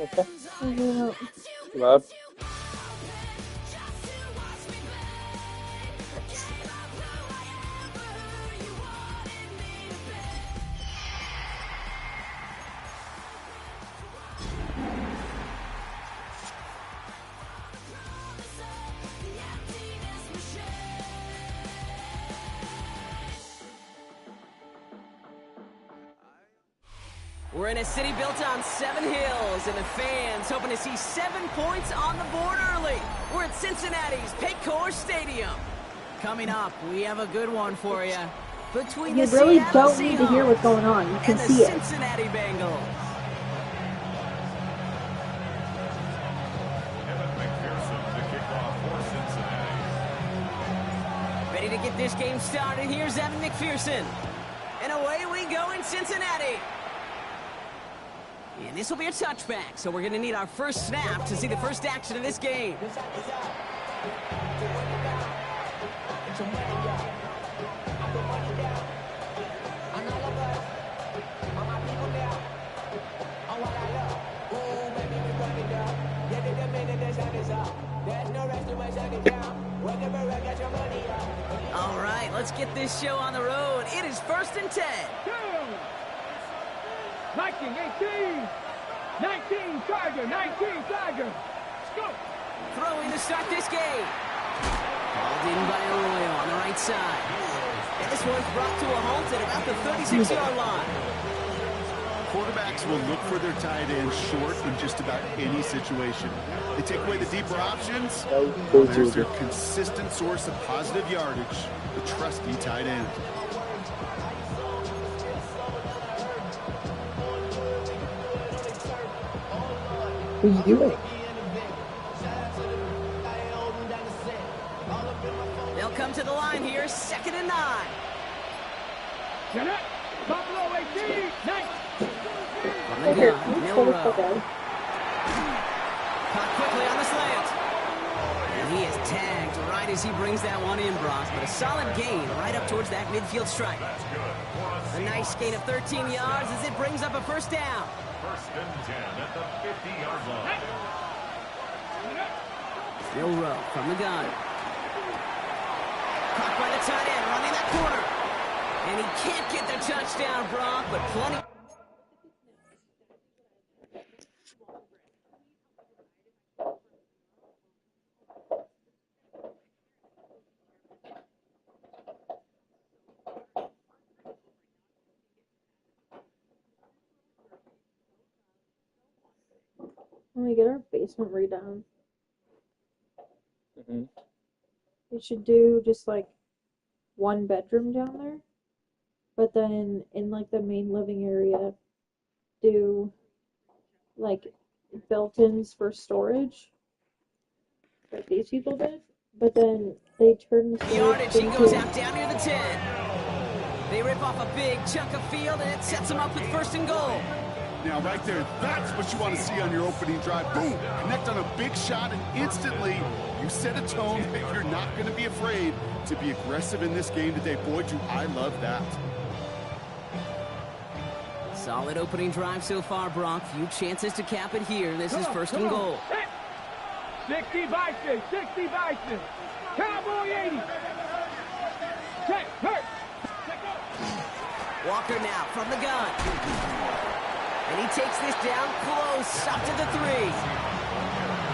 Okay. Yeah. Love. We're in a city built on 7 hills, and the fans hoping to see 7 points on the board early. We're at Cincinnati's Paycor Stadium. Coming up, we have a good one for you. Between You the really Seattle don't need to hear what's going on. You can and the see it. Cincinnati Bengals. Ready to get this game started. Here's Evan McPherson. And away we go in Cincinnati. And this will be a touchback, so we're going to need our first snap to see the first action of this game. All right, let's get this show on the road. It is 1st and 10. 19, 18, 19, Tiger, 19, Tiger. Let's go. Throwing to start this game. Called in by Arroyo on the right side. And this one's brought to a halt at about the 36-yard line. Quarterbacks will look for their tight end short in just about any situation. They take away the deeper options. Well, there's their consistent source of positive yardage, the trusty tight end. What are you doing? They'll come to the line here, 2nd and 9. Get it. Buffalo 18, 9. From the gun, Milrow. Caught quickly on the slant. And he is tagged right as he brings that one in, Brock. But a solid gain right up towards that midfield stripe. A nice gain of 13 yards as it brings up a first down. 1st and 10 at the 50-yard line. Milrow from the gun. Caught by the tight end, running that corner. And he can't get the touchdown, Brock, but plenty. When we get our basement redone, we should do just like 1 bedroom down there, but then in like the main living area, do like built-ins for storage, like these people did. But then they turn the Yardage, storage he goes into out down near the 10. They rip off a big chunk of field, and it sets them up with 1st and goal. Now, right there, that's what you want to see on your opening drive. Boom! Connect on a big shot, and instantly you set a tone that you're not going to be afraid to be aggressive in this game today. Boy, do I love that. Solid opening drive so far, Brock. Few chances to cap it here. This is 1st and goal. 60 by 6, 60 by 6. Cowboy 80. Check, hurt. Walker now from the gun. And he takes this down close, up to the 3.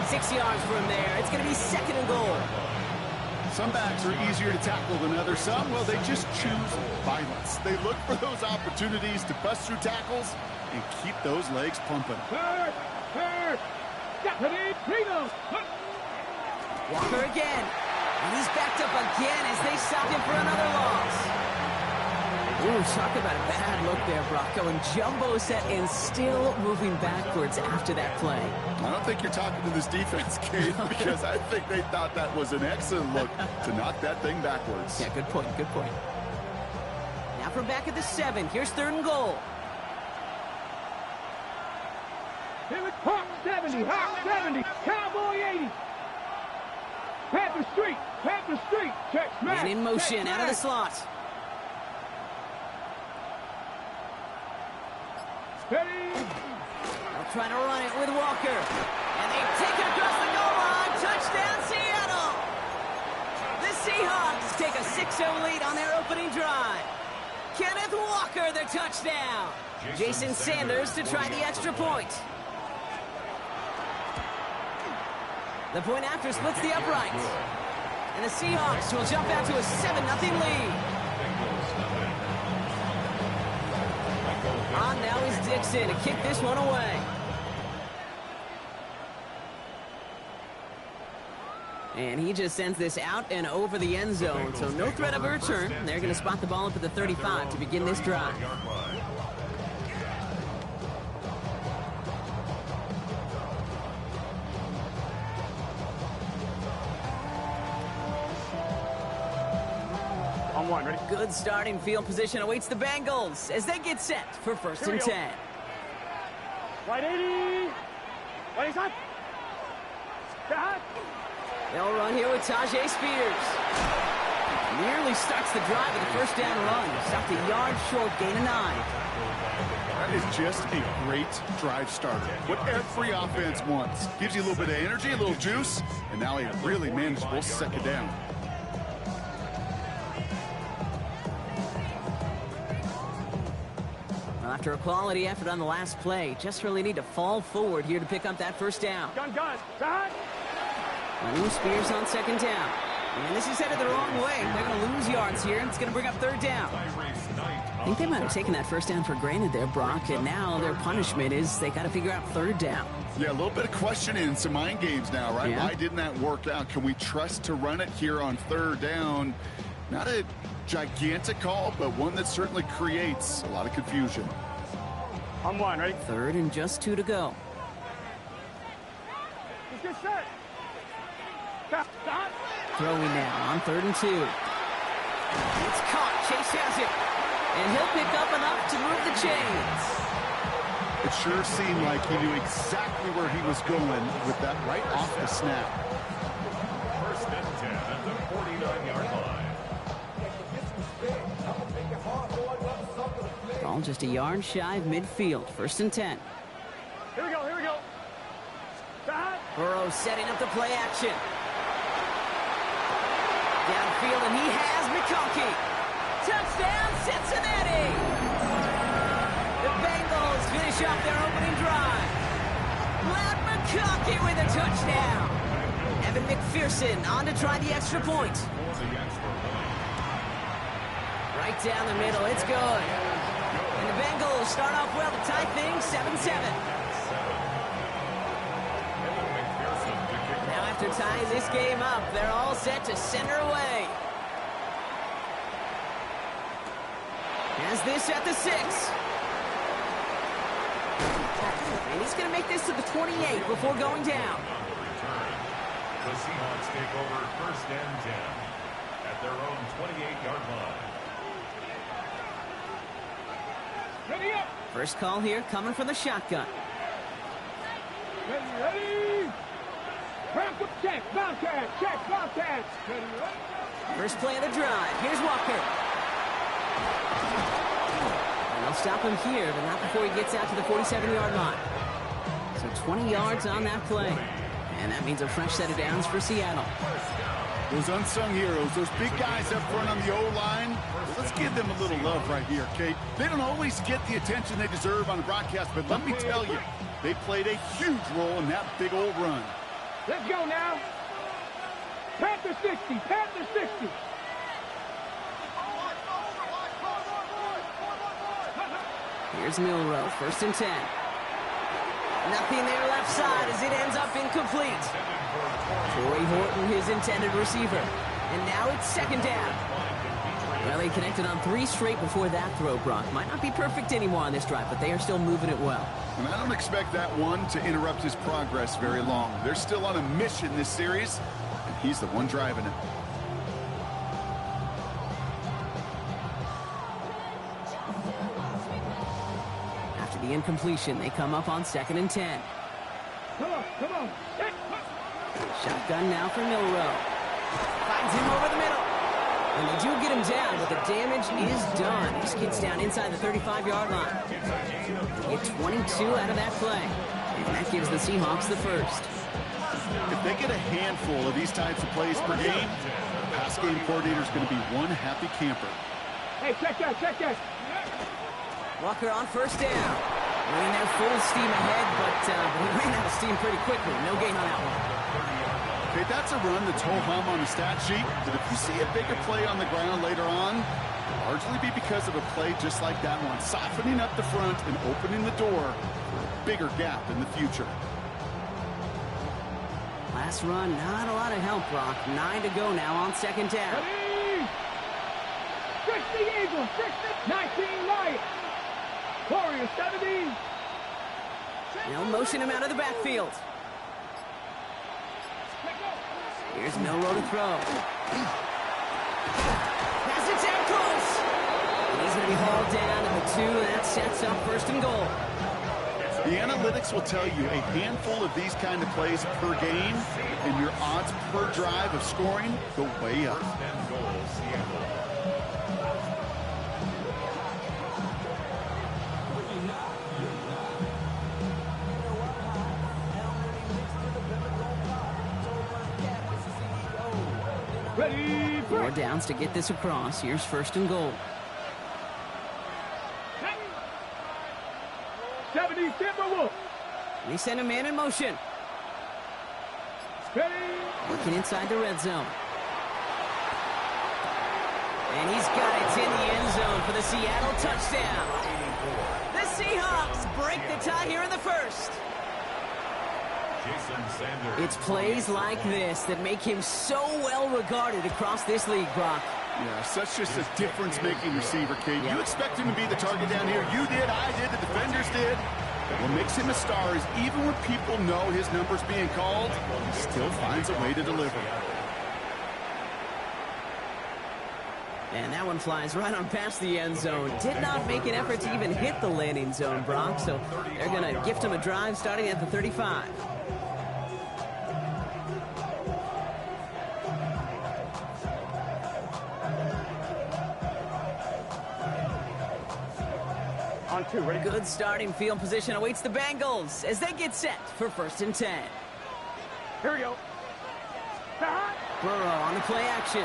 6 yards from there. It's going to be 2nd and goal. Some backs are easier to tackle than others. Some, well, they just choose violence. They look for those opportunities to bust through tackles and keep those legs pumping. Hurt, hurt. Walker again. And he's backed up again as they stop him for another loss. Ooh, talk about a bad look there, Brock. Going jumbo set and still moving backwards after that play. I don't think you're talking to this defense, Kate, because I think they thought that was an excellent look to knock that thing backwards. Yeah, good point, good point. Now from back at the 7, here's 3rd and goal. Hawk 70, Hawk 70, Cowboy 80. Panther Street, check, smash. And in motion, out of the slot. Steady. They'll trying to run it with Walker. And they take it across the goal line. Touchdown, Seattle! The Seahawks take a 6-0 lead on their opening drive. Kenneth Walker, the touchdown. Jason Sanders to try the extra point. The point after splits the uprights. And the Seahawks will jump out to a 7-0 lead. On now is Dixon to kick this one away. And he just sends this out and over the end zone, so no threat of a return. They're going to spot the ball up at the 35 to begin this drive. On one, ready? Good starting field position awaits the Bengals as they get set for 1st and 10. Right 80. Right side. Back. They'll run here with Tajay Spears. Nearly starts the drive with a first down run. Stopped a yard short, gain of 9. That is just a great drive starter. What every offense wants. Gives you a little bit of energy, a little juice, and now a really manageable second down. Well, after a quality effort on the last play, just really need to fall forward here to pick up that first down. Gun. Back. Running Spears on 2nd down. And this is headed the wrong way. They're going to lose yards here. It's going to bring up 3rd down. I think they might have taken that first down for granted there, Brock, and now their punishment is they got to figure out 3rd down. Yeah, a little bit of questioning, some mind games now, right? Yeah. Why didn't that work out? Can we trust to run it here on 3rd down? Not a gigantic call, but one that certainly creates a lot of confusion. On one, ready? 3rd and just 2 to go. Let's get set. Stop. Throwing now on 3rd and 2. It's caught. Chase has it. And he'll pick up enough to move the chains. It sure seemed like he knew exactly where he was going with that right off the snap. 1st and 10 at the 49-yard line. Ball just a yard shy of midfield. 1st and 10. Here we go. Back. Burrow setting up the play action. Downfield, and he has McConkey. Touchdown, Cincinnati! The Bengals finish off their opening drive. Matt McConkey with a touchdown. Evan McPherson on to try the extra point. Right down the middle, it's good. And the Bengals start off well to tie things 7-7. After tying this game up, they're all set to center away. Has this at the 6. And he's going to make this to the 28 before going down. The Seahawks take over 1st and 10 at their own 28-yard line. Ready up. First call here coming from the shotgun. Ready. Cramp up, check, Bobcat, Ready, First play of the drive. Here's Walker. And they'll stop him here, but not before he gets out to the 47-yard line. So 20 yards on that play. And that means a fresh set of downs for Seattle. Those unsung heroes, those big guys up front on the O-line, let's give them a little love right here, Kate. They don't always get the attention they deserve on the broadcast, but let me tell you, they played a huge role in that big old run. Let's go now. Panther 60. Here's Milrow, 1st and 10. Nothing there left side as it ends up incomplete. Troy Horton, his intended receiver. And now it's 2nd down. Well, they connected on 3 straight before that throw, Brock. Might not be perfect anymore on this drive, but they are still moving it well. And I don't expect that one to interrupt his progress very long. They're still on a mission this series, and he's the one driving it. After the incompletion, they come up on 2nd and 10. Come on. Shotgun now for Milrow. Finds him over the middle. And they do get him down, but the damage is done. This kid's down inside the 35-yard line. They get 22 out of that play. And that gives the Seahawks the first. If they get a handful of these types of plays per game, the pass game coordinator is going to be one happy camper. Hey, check that. Walker on first down. Running there full steam ahead, but he ran out of steam pretty quickly. No gain on that one. Okay, that's a run that's ho-hum on the stat sheet, but if you see a bigger play on the ground later on, largely be because of a play just like that one, softening up the front and opening the door for a bigger gap in the future. Last run, not a lot of help, Brock. 9 to go now on second down. Ready? 60 Eagles, 19 Lions. Warriors, 70. They'll motion him out of the backfield. Here's Milroe to throw. Pass it down close. And he's going to be hauled down at the 2, and that sets up first and goal. The analytics will tell you a handful of these kind of plays per game, and your odds per drive of scoring go way up. First and goal, Seattle. Ready? 4 downs to get this across. Here's first and goal. 70 Timberwolves. And he sent a man in motion. Ready? Working inside the red zone. And he's got it in the end zone for the Seattle touchdown. The Seahawks break the tie here in the first. Jason Sanders. It's plays like this that make him so well regarded across this league, Brock. Yeah, such just a difference-making receiver, Kate. You expect him to be the target down here. You did, I did, the defenders did. What makes him a star is even when people know his number's being called, he still finds a way to deliver. And that one flies right on past the end zone. Did not make an effort to even hit the landing zone, Brock, so they're going to gift him a drive starting at the 35. On 2, ready? Good starting field position awaits the Bengals as they get set for first and 10. Here we go. Burrow on the play action.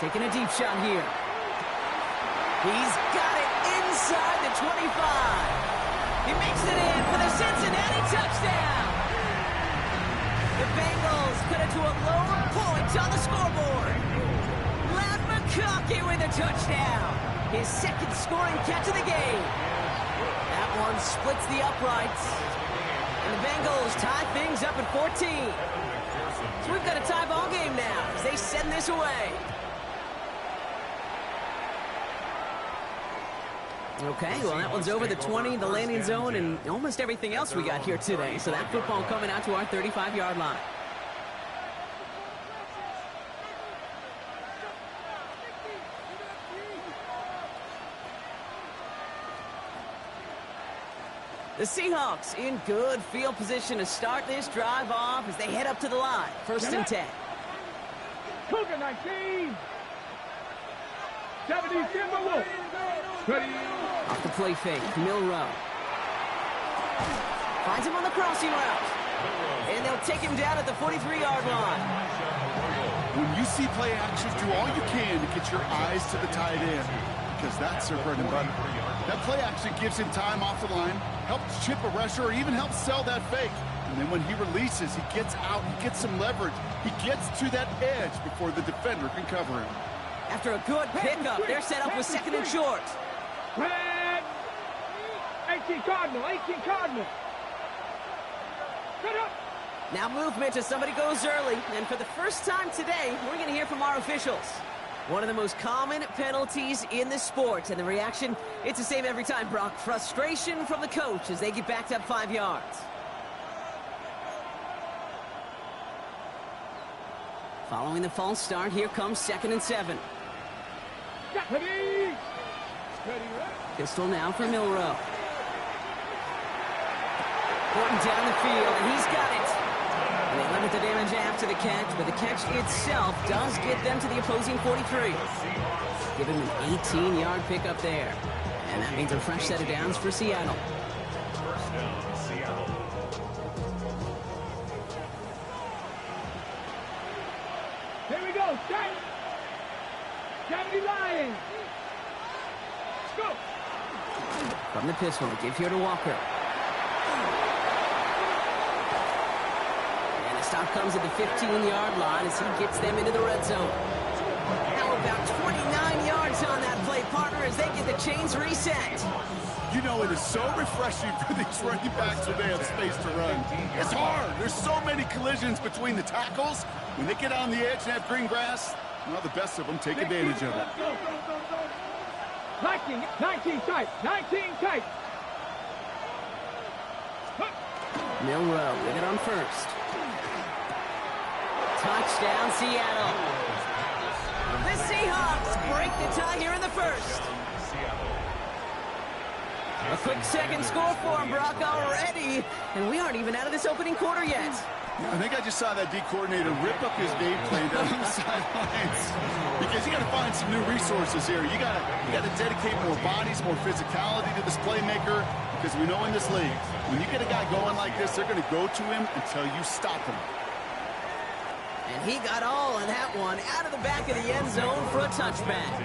Taking a deep shot here. He's got it inside the 25. He makes it in for the Cincinnati touchdown. The Bengals cut it to a lone point on the scoreboard. Lad McConkey with a touchdown. His second scoring catch of the game. That one splits the uprights. And the Bengals tie things up at 14. So we've got a tie ball game now as they send this away. Okay, well, that one's over the 20, the landing zone, and almost everything else we got here today. So that football coming out to our 35-yard line. The Seahawks in good field position to start this drive off as they head up to the line. First and 10. Cougar 19. 70 Timberwolves. Ready? Off the play fake, Milroe. Finds him on the crossing route. And they'll take him down at the 43-yard line. When you see play action, do all you can to get your eyes to the tight end, because that's their bread and butter. That play action gives him time off the line, helps chip a rusher, or even helps sell that fake. And then when he releases, he gets out, he gets some leverage. He gets to that edge before the defender can cover him. After a good pickup, they're set up with second and short. Red. 18 Cardinal. 18 Cardinal. Set up. Now movement as somebody goes early. And for the first time today, we're going to hear from our officials. One of the most common penalties in the sport. And the reaction, it's the same every time, Brock. Frustration from the coach as they get backed up 5 yards. Following the false start, here comes second and 7. Ready. Pistol now for Milroe. Porting down the field, and he's got it. And they limit the damage after the catch, but the catch itself does get them to the opposing 43. Give him an 18-yard pickup there. And that means a fresh set of downs for Seattle. First down, Seattle. Deputy Lions. Let's go. From the pistol, they give here to Walker. And the stop comes at the 15-yard line as he gets them into the red zone. Now about 29 yards on that play, partner, as they get the chains reset. You know, it is so refreshing for these running backs when they have space to run. It's hard. There's so many collisions between the tackles. When they get on the edge and have green grass, well, the best of them take advantage of it. 19 tight. 19 tight. Milrow with it on first. Touchdown, Seattle. The Seahawks break the tie here in the first. A quick second score for him, Brock, already. And we aren't even out of this opening quarter yet. I think I just saw that D coordinator rip up his game plan down on the sidelines. Because you got to find some new resources here. You got to dedicate more bodies, more physicality to this playmaker. Because we know in this league, when you get a guy going like this, they're going to go to him until you stop him. And he got all in that one out of the back of the end zone for a touchback.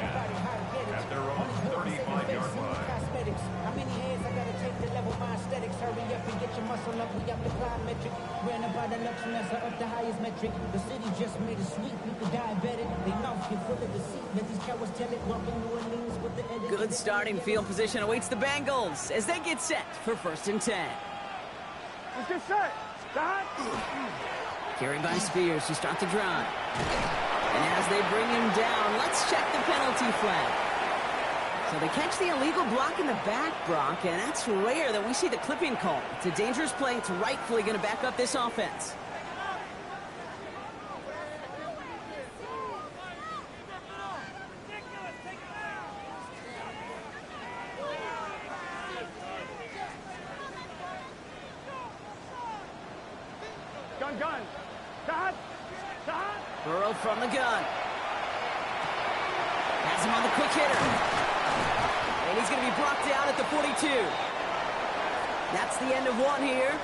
At their own 35-yard line. How many hands I gotta take to level my aesthetics? Hurry up and get your muscle up. We got the plyometric. Ran about the luxury, that's up the highest metric. The city just made a sweep. People diabetic. They mouth get full of deceit. Let these cowards tell it. Welcome New Orleans with the edit. Good starting field position awaits the Bengals as they get set for 1st and 10. Let's get set. Stop. Carried by Spears to start the drive. And as they bring him down, let's check the penalty flag. So they catch the illegal block in the back, Brock, and that's rare that we see the clipping call. It's a dangerous play. It's rightfully going to back up this offense. Gun. Stop. Burrow from the gun. Has him on the quick hitter. And he's going to be brought down at the 42. That's the end of one here.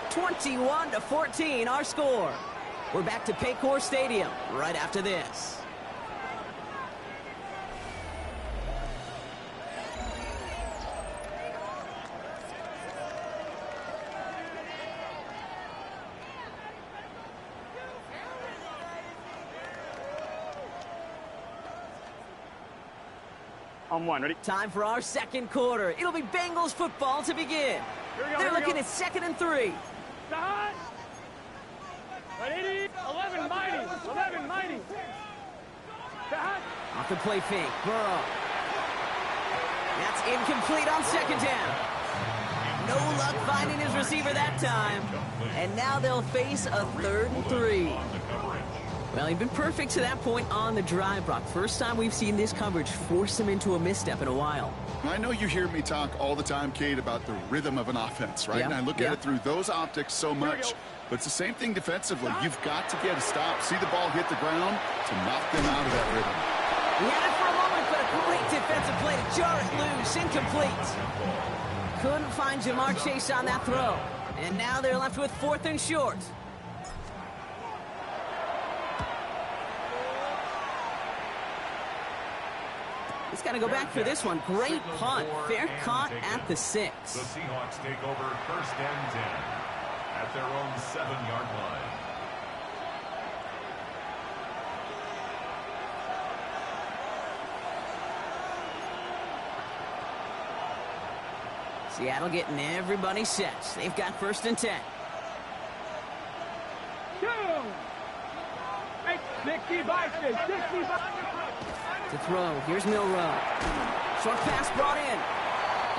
21-14, our score. We're back to Paycor Stadium right after this. On one, ready? Time for our second quarter. It'll be Bengals football to begin. They're looking at 2nd and 3. Stop. 11 mighty. Stop. Off the play fake, Burrow. That's incomplete on 2nd down. No luck finding his receiver that time. And now they'll face a 3rd and 3. Well, he'd been perfect to that point on the drive, Brock. First time we've seen this coverage force him into a misstep in a while. I know you hear me talk all the time, Kate, about the rhythm of an offense, right? And I look at it through those optics so much. But it's the same thing defensively. You've got to get a stop, see the ball hit the ground to knock them out of that rhythm. He had it for a moment, but a great defensive play to jar it loose, incomplete. Couldn't find Jamar Chase on that throw. And now they're left with 4th and short. He's got to go back for this one. Great punt. Fair caught at the 6. The Seahawks take over 1st and 10 at their own 7-yard line. Seattle getting everybody set. They've got 1st and 10. 60 by 60 by. To throw. Here's Milrow. Short pass brought in.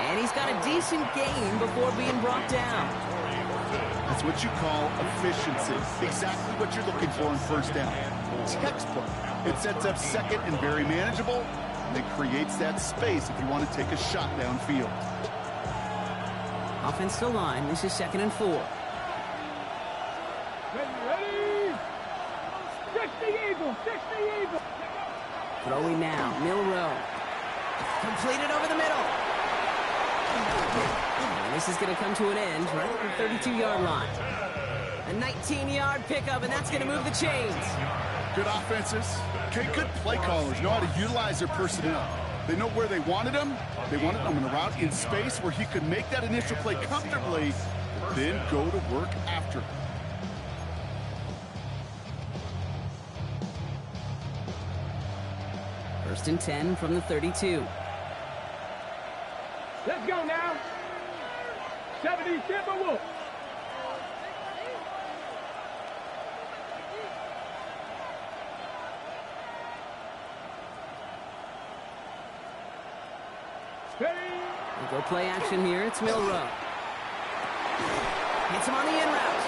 And he's got a decent gain before being brought down. That's what you call efficiency. Exactly what you're looking for in 1st down. Textbook. It sets up 2nd and very manageable. And it creates that space if you want to take a shot downfield. Offensive line. This is 2nd and 4. Ready. 60 Eagles. Throwing now. Milrow. Completed over the middle. And this is going to come to an end right at the 32-yard line. A 19-yard pickup, and that's going to move the chains. Good offenses. Okay, good play callers know how to utilize their personnel. They know where they wanted him. They wanted him in a route in space where he could make that initial play comfortably, then go to work after. First and 10 from the 32. Let's go now. 70 Timberwolves. We'll go play action here. It's Milrow. Hits him on the in route.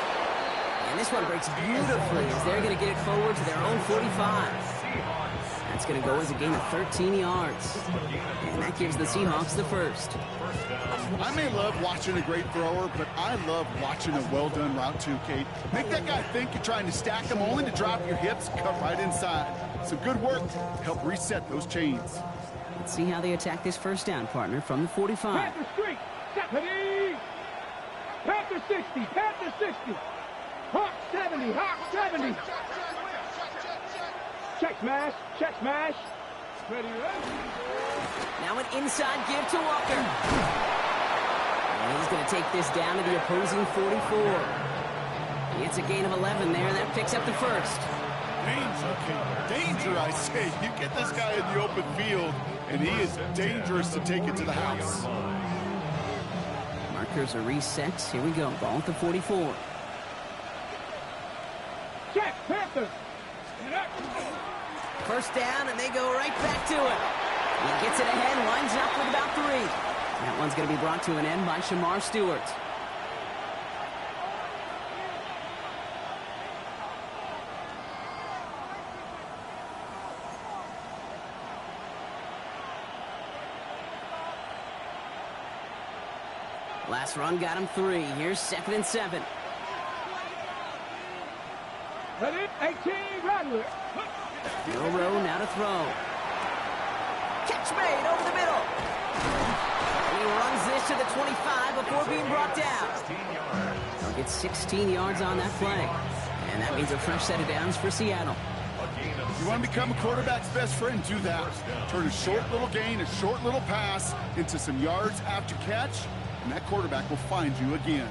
And this one breaks beautifully as they're going to get it forward to their own 45. That's going to go as a gain of 13 yards. And that gives the Seahawks the first. I may love watching a great thrower, but I love watching a well-done route too, Kate. Make that guy think you're trying to stack him only to drop your hips, cut right inside. Some good work to help reset those chains. Let's see how they attack this first down, partner, from the 45. Panther street. Stephanie. Panther 60. Panther 60. Hawk 70. Hawk 70. Check smash. Check smash. Ready, ready. Now an inside give to Walker. And he's going to take this down to the opposing 44. It's a gain of 11 there. That picks up the first. Danger, Kate. Danger, I say. You get this guy in the open field, and he is dangerous to take it to the house. Markers are reset. Here we go. Ball at the 44. Check, Panther. First down, and they go right back to it. He gets it ahead, lines up with about 3. That one's going to be brought to an end by Shamar Stewart. Last run got him 3. Here's 2nd and 7. Ready, 18, Rattler. Milrow now to throw. Catch made over the middle. And he runs this to the 25 before being brought down. He'll get 16 yards on that play. And that means a fresh set of downs for Seattle. If you want to become a quarterback's best friend, do that. Turn a short little gain, a short little pass into some yards after catch, and that quarterback will find you again.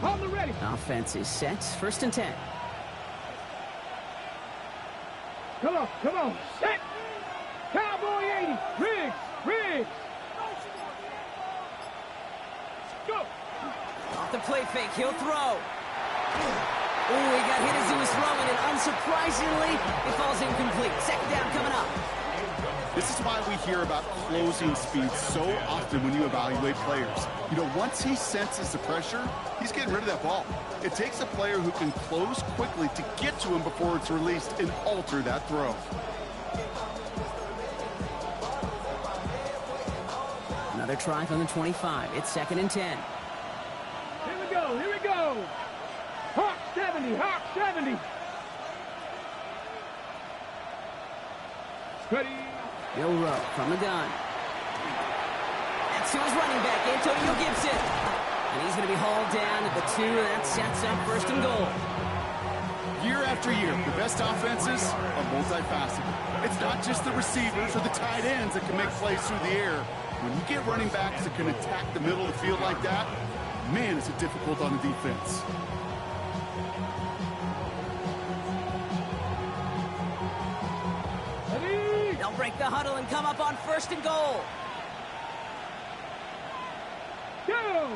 On the ready. Offense is set. 1st and 10. Come on, come on. Set. Cowboy 80. Riggs, Riggs. Go. Off the play fake, he'll throw. Oh, he got hit as he was throwing, and unsurprisingly, it falls incomplete. 2nd down coming up. This is why we hear about closing speed so often when you evaluate players. You know, once he senses the pressure, he's getting rid of that ball. It takes a player who can close quickly to get to him before it's released and alter that throw. Another try from the 25. It's 2nd and 10. Here we go, here we go. Hawk 70, Hawk 70. Ready. Milrow from the gun. That's to his running back, Antonio Gibson. And he's going to be hauled down at the 2. That sets up 1st and goal. Year after year, the best offenses are multifaceted. It's not just the receivers or the tight ends that can make plays through the air. When you get running backs that can attack the middle of the field like that, man, is it difficult on the defense. Ready. They'll break the huddle and come up on 1st and goal. Go.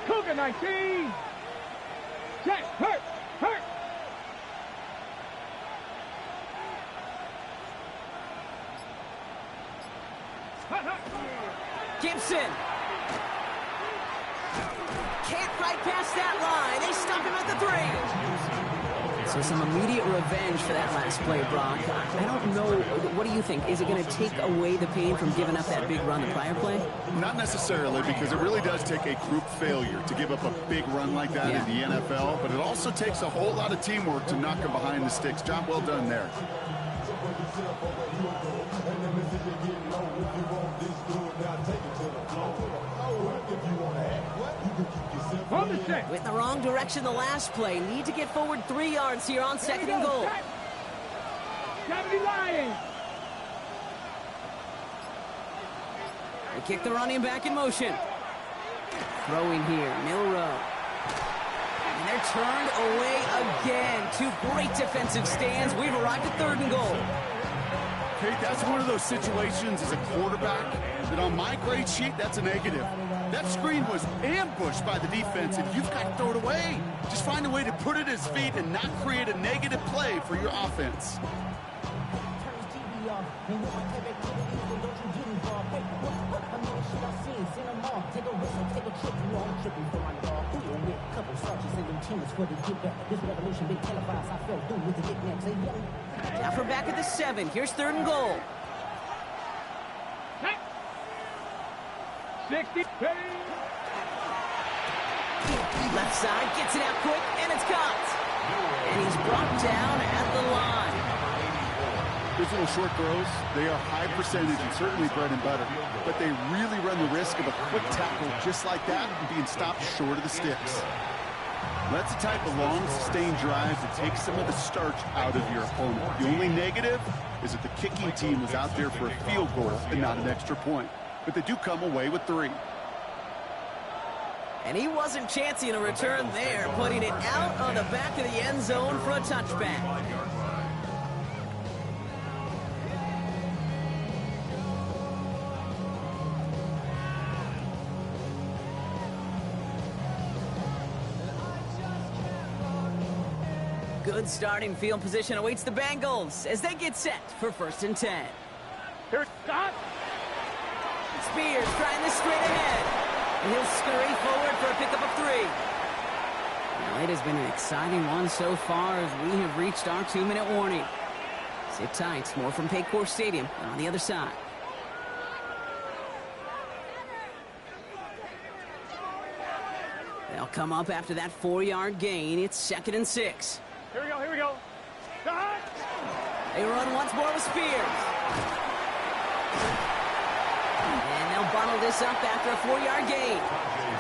Cougar 19. Check, hurt, hurt. Gibson. Can't fight past that line. They stop him at the 3. So some immediate revenge for that last play, Brock. I don't know. What do you think? Is it going to take away the pain from giving up that big run the prior play? Not necessarily, because it really does take a group failure to give up a big run like that in the NFL, but it also takes a whole lot of teamwork to knock them behind the sticks. Job well done there. Went in the wrong direction the last play. Need to get forward 3 yards here on 2nd and goal. They kick the running back in motion. Throwing here, Milrow. And they're turned away again. 2 great defensive stands. We've arrived at 3rd and goal. Kate, that's one of those situations as a quarterback that on my grade sheet, that's a negative. That screen was ambushed by the defense, and you've got to throw it away. Just find a way to put it at his feet and not create a negative play for your offense. Now we're back at the 7. Here's 3rd and goal. 60. Left side, gets it out quick, and it's caught. And he's brought down at the line. Those little short throws, they are high percentage and certainly bread and butter, but they really run the risk of a quick tackle just like that and being stopped short of the sticks. That's the type of long, sustained drives that takes some of the starch out of your opponent. The only negative is that the kicking team was out there for a field goal and not an extra point. But they do come away with 3. And he wasn't chancing a return there, putting it out on the back of the end zone for a touchback. Good starting field position awaits the Bengals as they get set for 1st and 10. Here's Scott. Spears trying this straight ahead. And he'll scurry forward for a pickup of 3. Well, it has been an exciting one so far as we have reached our 2-minute warning. Sit tight. More from Paycor Stadium on the other side. They'll come up after that 4-yard gain. It's 2nd and 6. Here we go, here we go. Scott. They run once more with Spears. And they'll bottle this up after a 4-yard gain.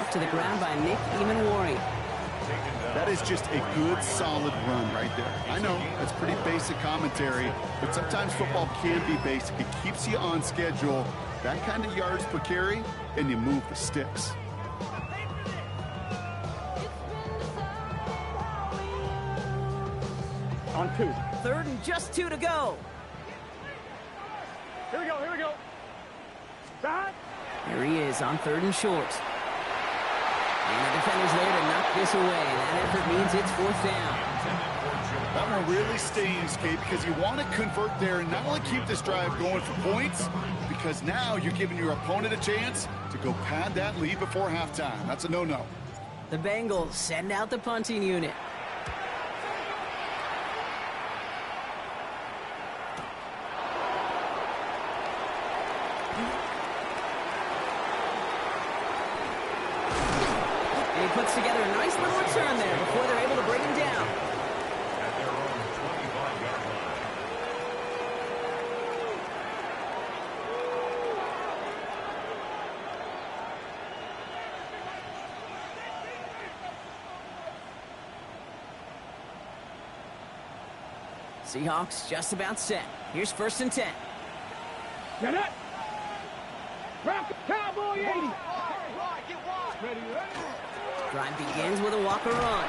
Up to the ground by Nick Emanwari. That is just a good, solid run right there. I know, that's pretty basic commentary, but sometimes football can be basic. It keeps you on schedule, that kind of yards per carry, and you move the sticks. On 2. 3rd and just 2 to go. Here we go, here we go. Scott. Here he is on 3rd and short. And the defender's there to knock this away. That effort means it's 4th down. That one really stings, Kate, because you want to convert there and not only keep this drive going for points, because now you're giving your opponent a chance to go pad that lead before halftime. That's a no-no. The Bengals send out the punting unit. And he puts together a nice little return there before they're able to bring him down. At their own 25-yard line. Seahawks just about set. Here's 1st and 10. Get it. Rock Cowboy 80. Ready, ready. Drive begins with a Walker run.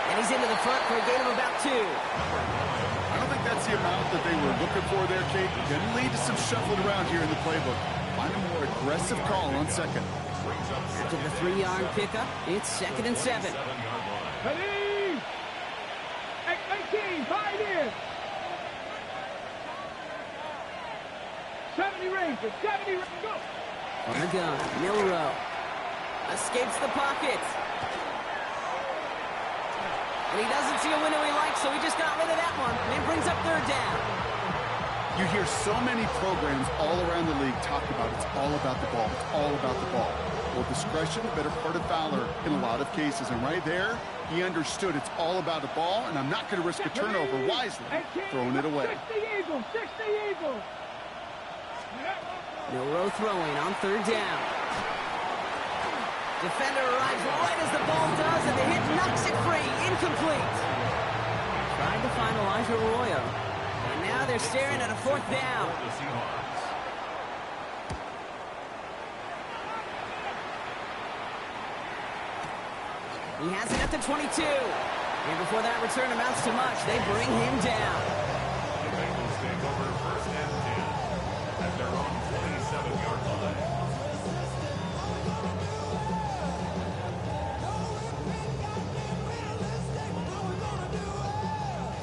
And he's into the front for a gain of about 2. I don't think that's the amount that they were looking for there, Kate. Going to lead to some shuffling around here in the playbook. Find a more aggressive call on 2nd. After the 3-yard pickup, it's 2nd and 7. Ready. 18, 5 in. 70 Rangers, 70 Rangers, go. On the gun, Milrow escapes the pocket. And he doesn't see a window he likes, so he just got rid of that one. And it brings up third down. You hear so many programs all around the league talk about it's all about the ball. It's all about the ball. Well, discretion, the better part of valor in a lot of cases. And right there, he understood it's all about the ball, and I'm not going to risk a turnover wisely, throwing it away. 60 Eagles, 60 Eagles. Milroe throwing on third down. Defender arrives right as the ball does, and the hit knocks it free. Incomplete. Tried to find Elijah Arroyo. And now they're staring at a fourth down. The Seahawks. He has it at the 22. And before that return amounts to much, they bring him down. The Bengals take over first and 10 at their own 27-yard line.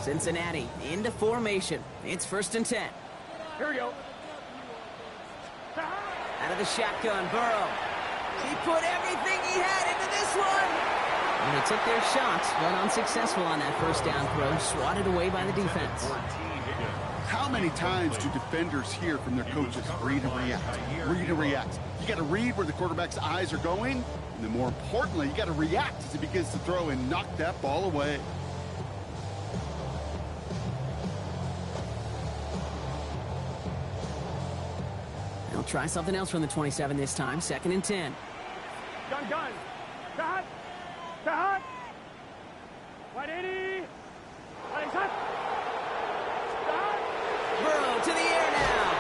Cincinnati into formation. It's first and 10. Here we go. Out of the shotgun, Burrow. He put everything he had into this one. And they took their shots, but unsuccessful on that first down throw, swatted away by the defense. How many times do defenders hear from their coaches, read and react, read and react? You got to read where the quarterback's eyes are going, and then more importantly, you got to react as he begins to throw and knock that ball away. They'll try something else from the 27 this time, second and 10. Gun. Cut. 180. Cut. Burrow to the air now.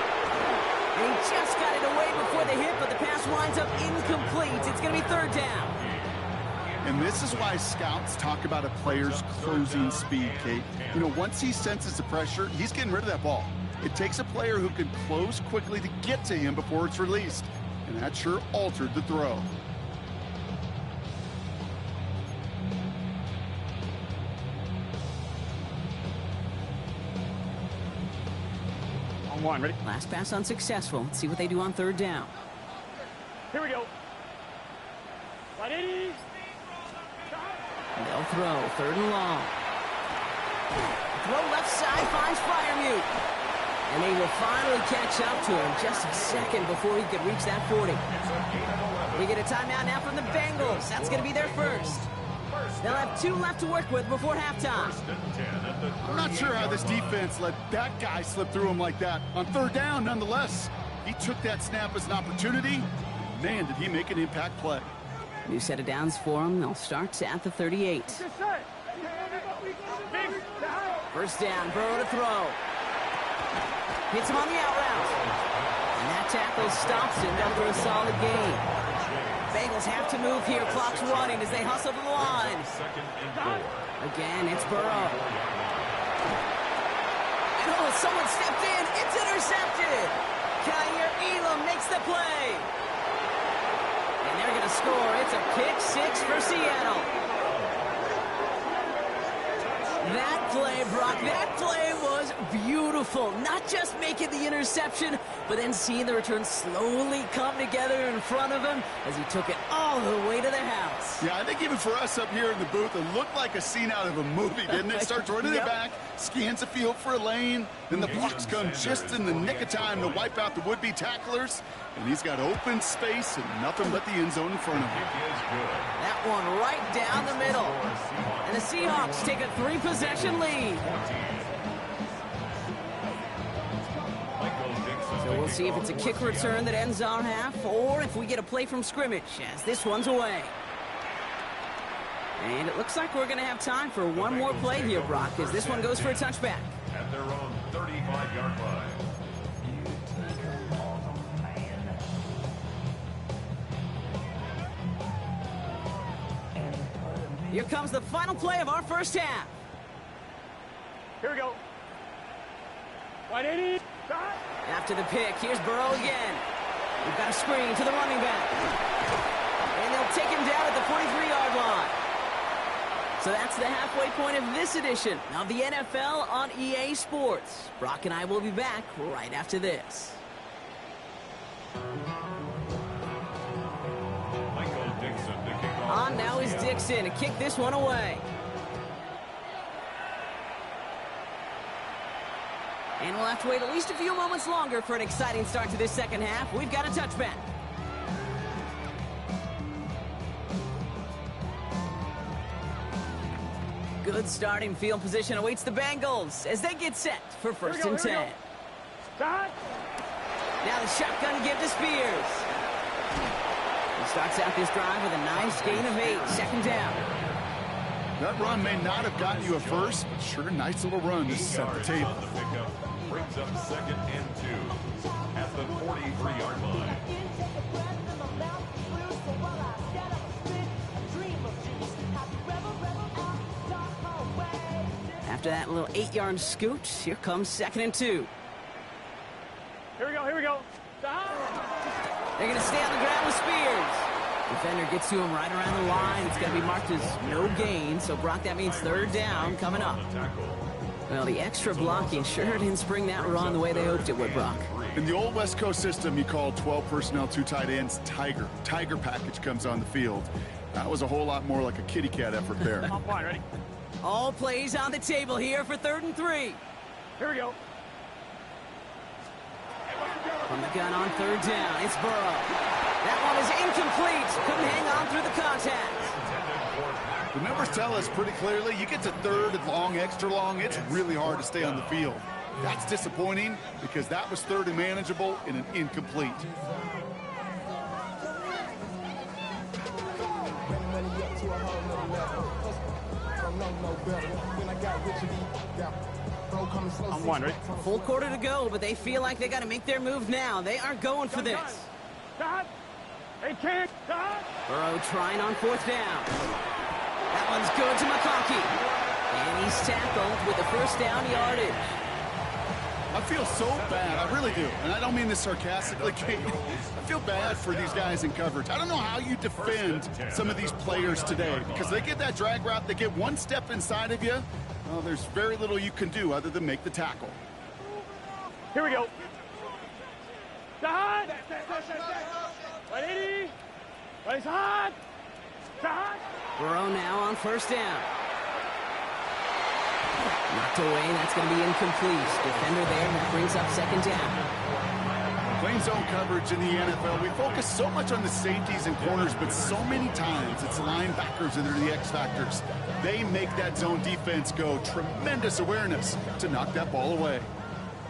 And he just got it away before the hit, but the pass winds up incomplete. It's going to be third down. And this is why scouts talk about a player's closing speed, Kate. You know, once he senses the pressure, he's getting rid of that ball. It takes a player who can close quickly to get to him before it's released. And that sure altered the throw. On one, ready? Last pass unsuccessful. Let's see what they do on third down. Here we go. 180. They'll throw, third and long. Throw left side, finds Freiermuth. And they will finally catch up to him just a second before he could reach that 40. We get a timeout now from the Bengals. That's going to be their first. They'll have 2 left to work with before halftime. I'm not sure how this defense let that guy slip through him like that. On third down, nonetheless, he took that snap as an opportunity. Man, did he make an impact play. New set of downs for them. They'll start at the 38. First down, Burrow to throw. Hits him on the out route. And that tackle stops him after a solid gain. Bengals have to move here. Clock's running as they hustle to the line. Again, it's Burrow. And someone stepped in. It's intercepted. Kyer Elam makes the play. And they're going to score. It's a pick 6 for Seattle. That play, Brock, that play was beautiful. Not just making the interception, but then seeing the return slowly come together in front of him as he took it all the way to the house. Yeah, I think even for us up here in the booth, it looked like a scene out of a movie, didn't it? Starts running it back, scans the field for a lane, then the blocks come just in the nick of time to wipe out the would-be tacklers, and he's got open space and nothing but the end zone in front of him. That one right down the middle. And the Seahawks take a 3-possession lead. So we'll see if it's a kick return that ends our half, or if we get a play from scrimmage, as this one's away. And it looks like we're going to have time for one more play here, Brock, as this one goes for a touchback. At their own 35-yard line. Here comes the final play of our first half. Here we go. 180. After the pick, here's Burrow again. We've got a screen to the running back. And they'll take him down at the 43-yard line. So that's the halfway point of this edition of the NFL on EA Sports. Brock and I will be back right after this. Michael Dixon to kick off. On now is Dixon to kick this one away. And we'll have to wait at least a few moments longer for an exciting start to this second half. We've got a touchback. Good starting field position awaits the Bengals as they get set for first and 10. Now the shotgun give to Spears. He starts out this drive with a nice gain of 8, second down. That run may not have gotten you a first, but sure, nice little run to set the table. On the pickup brings up second and 2 at the 43-yard line. After that little 8-yard scoot, here comes second and 2. Here we go. They're going to stay on the ground with Spears. Defender gets to him right around the line. It's going to be marked as no gain. So, Brock, that means third down coming up. Well, the extra blocking sure didn't spring that run the way they hoped it would, Brock. In the old West Coast system, you called 12 personnel, 2 tight ends, Tiger. Tiger package comes on the field. That was a whole lot more like a kitty cat effort there. Ready? All plays on the table here for 3rd and 3. Here we go. From the gun on 3rd down, it's Burrow. That one is incomplete. Couldn't hang on through the contact. The numbers tell us pretty clearly, you get to 3rd and long, extra long, it's really hard to stay on the field. That's disappointing because that was 3rd and manageable in an incomplete. I'm one, right? Full quarter to go, but they feel like they got to make their move now. They aren't going for this. Stop. They can't. Stop. Burrow trying on 4th down. That one's good to McConkey. And he's tackled with the first down yardage. I feel so bad, I really do. And I don't mean this sarcastically, Kate. I feel bad for these guys in coverage. I don't know how you defend some of these players today because they get that drag route, they get one step inside of you. Well, there's very little you can do other than make the tackle. Here we go. Side. Ready? Ready, side. Side. Burrow now on 1st down. Knocked away, that's going to be incomplete. Defender there, that brings up 2nd down. Playing zone coverage in the NFL, we focus so much on the safeties and corners, but so many times it's the linebackers that are the X factors. They make that zone defense go. Tremendous awareness to knock that ball away.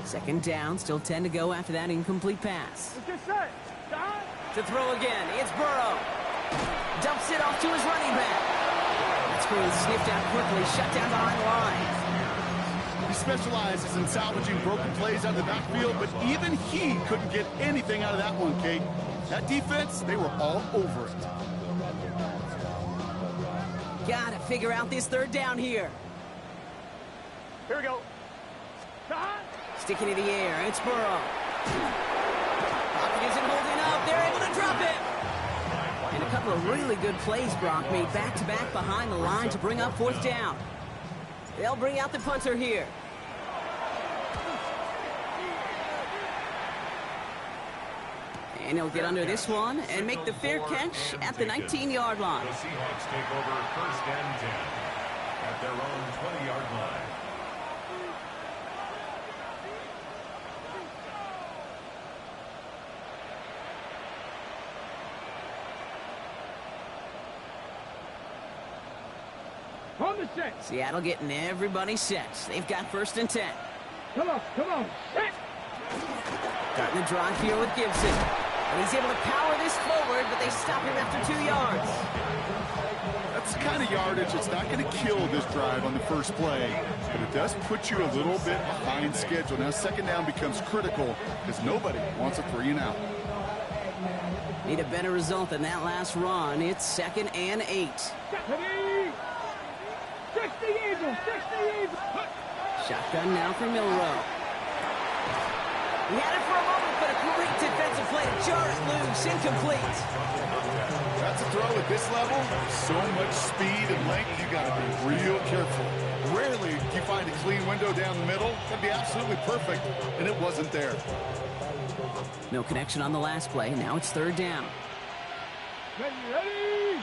2nd down, still 10 to go after that incomplete pass. To throw again, it's Burrow. Dumps it off to his running back. That screen sniffed out quickly, shut down behind the line. He specializes in salvaging broken plays out of the backfield, but even he couldn't get anything out of that one, Kate. That defense, they were all over it. Gotta figure out this 3rd down here. Here we go. Sticking to the air, it's Burrow. Pocket isn't holding up, they're able to drop it. And a couple of really good plays, Brock, made back-to-back behind the line to bring up 4th down. They'll bring out the punter here. And he'll get under this one and make the fair catch at the 19-yard line. The Seahawks take over 1st and 10 at their own 20-yard line. On the set. Seattle getting everybody set. They've got 1st and 10. Come on. Set. Starting the drive here with Gibson. And he's able to power this forward, but they stop him after 2 yards. That's the kind of yardage that's not going to kill this drive on the first play, but it does put you a little bit behind schedule. Now 2nd down becomes critical because nobody wants a 3 and out. Need a better result than that last run. It's 2nd and 8. 60 Eagles. Shotgun now for Milrow. He had it for a moment, but a great defensive play to jar it loose. Incomplete. That's a throw at this level. So much speed and length, you got to be real careful. Rarely do you find a clean window down the middle. That'd be absolutely perfect, and it wasn't there. No connection on the last play. Now it's 3rd down. Ready?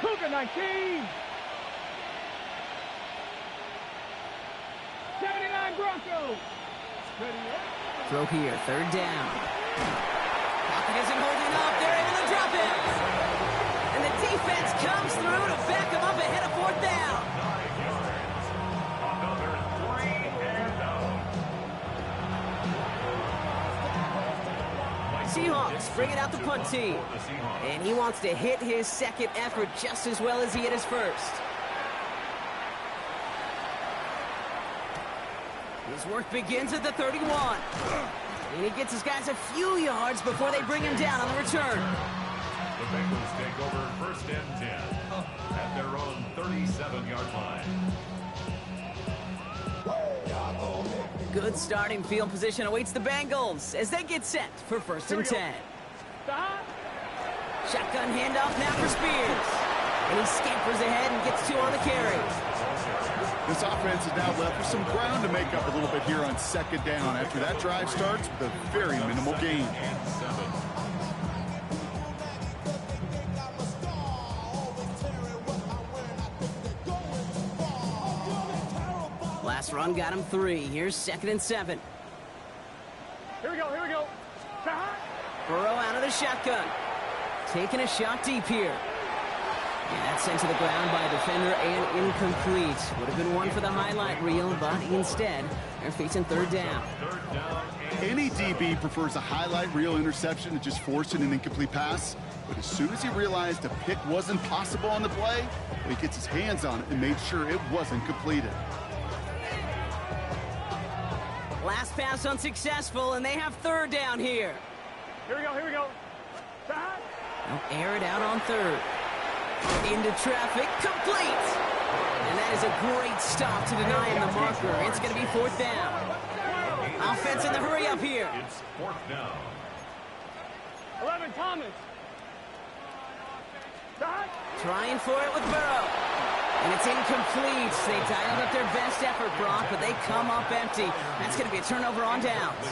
Cougar 19. 79 Broncos. Throw here, third down. Pocket isn't holding up. They're able to drop it. And the defense comes through to back them up ahead of fourth down. Seahawks bringing out the punt team. And he wants to hit his second effort just as well as he hit his first. His work begins at the 31. And he gets his guys a few yards before they bring him down on the return. The Bengals take over first and 10 at their own 37-yard line. Good starting field position awaits the Bengals as they get set for first and 10. Shotgun handoff now for Spears. And he scampers ahead and gets 2 on the carry. This offense is now left with some ground to make up a little bit here on second down after that drive starts with a very minimal gain. Last run got him 3. Here's second and 7. Here we go, here we go. Burrow out of the shotgun. Taking a shot deep here. And that's sent to the ground by a defender and incomplete. Would have been one for the highlight reel, but instead, they're facing third down. Any DB prefers a highlight reel interception to just forcing an incomplete pass. But as soon as he realized a pick wasn't possible on the play, he gets his hands on it and made sure it wasn't completed. Last pass unsuccessful, and they have third down here. Here we go, here we go. They'll air it out on third. Into traffic, complete! And that is a great stop to deny him the marker. It's going to be fourth down. Offense in the hurry up here. It's fourth down. 11, Thomas. Trying for it with Burrow. And it's incomplete. They dialed up their best effort, Brock, but they come up empty. That's going to be a turnover on downs.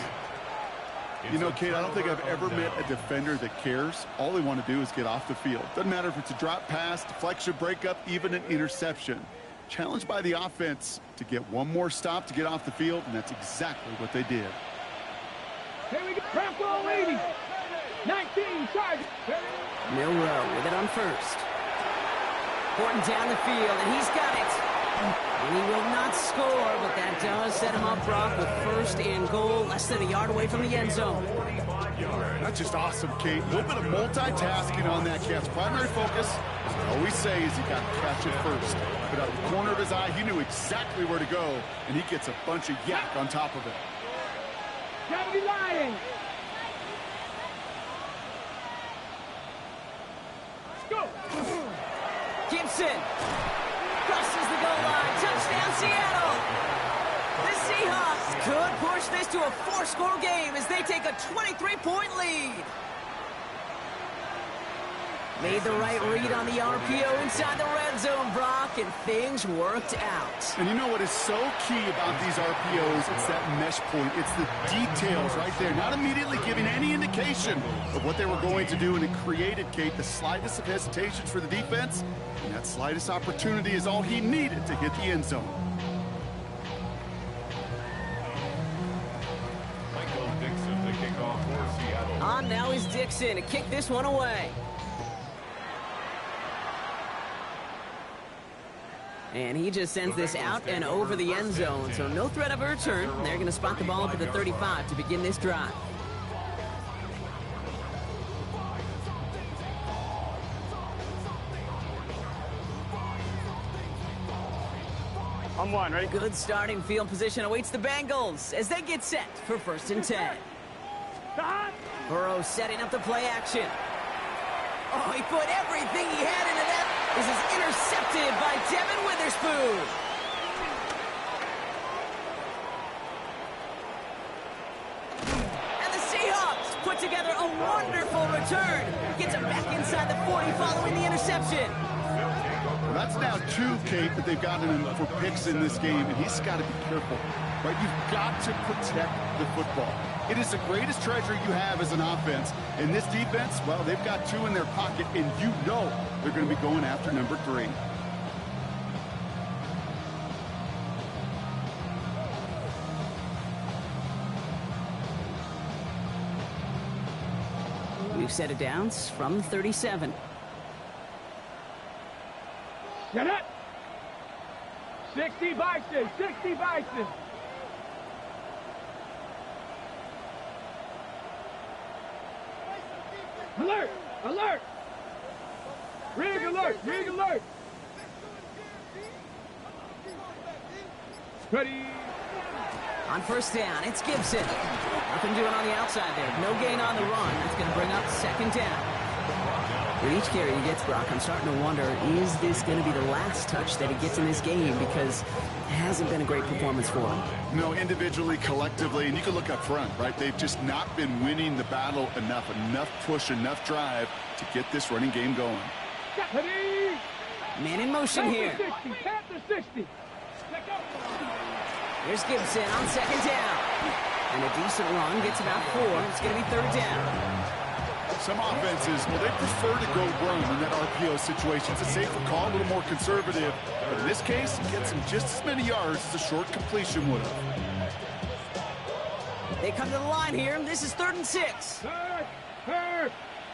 You know, Kate, I don't think I've ever met a defender that cares. All they want to do is get off the field. Doesn't matter if it's a drop pass, deflection, breakup, even an interception. Challenged by the offense to get one more stop to get off the field, and that's exactly what they did. Here we go. Prep roll 80. 19, charge. Milrow with it on first. Horton down the field, and he's got it. And he will not score, but that does set him up, Brock, with first and goal, less than a yard away from the end zone. That's just awesome, Kate. A little bit of multitasking on that catch. Primary focus, as I always say, is he got to catch it first. But out of the corner of his eye, he knew exactly where to go, and he gets a bunch of yak on top of it. Gravity Lion. Let's go. Gibson crosses the goal line. Touchdown, Seattle. The Seahawks could push this to a 4-score game as they take a 23-point lead. Made the right read on the RPO inside the red zone, Brock, and things worked out. And you know what is so key about these RPOs? It's that mesh point. It's the details right there. Not immediately giving any indication of what they were going to do, and it created, Kate, the slightest of hesitations for the defense. And that slightest opportunity is all he needed to hit the end zone. Michael Dixon to kick off for Seattle. On now is Dixon to kick this one away. And he just sends this out and over the end zone, so no threat of a return. They're going to spot the ball up at the 35 to begin this drive. I'm one, ready? Good starting field position awaits the Bengals as they get set for first and 10. Burrow setting up the play action. Oh, he put everything he had into that. This is intercepted by Devin Witherspoon. And the Seahawks put together a wonderful return. Gets him back inside the 40 following the interception. Well, that's now 2, Kate, that they've gotten him for picks in this game, and he's got to be careful. Right? You've got to protect the football. It is the greatest treasure you have as an offense. And this defense, well, they've got 2 in their pocket, and you know they're going to be going after number 3. We've set it down from the 37. Get it. 60 Bison, 60 Bison. Alert, alert. Rig alert, rig alert. Ready. On first down, it's Gibson. Nothing doing on the outside there. No gain on the run. That's going to bring up second down. With each carry he gets, Brock, I'm starting to wonder, is this going to be the last touch that he gets in this game? Because it hasn't been a great performance for him. No, individually, collectively, and you can look up front, right? They've just not been winning the battle enough push, enough drive to get this running game going. Ready. Man in motion here. Panther 60. Here's Gibson on second down. And a decent run gets about 4. It's going to be third down. Some offenses, well, they prefer to go run in that RPO situation. It's a safer call, a little more conservative. But in this case, it gets them just as many yards as a short completion would have. They come to the line here. This is 3rd and 6. Hurt.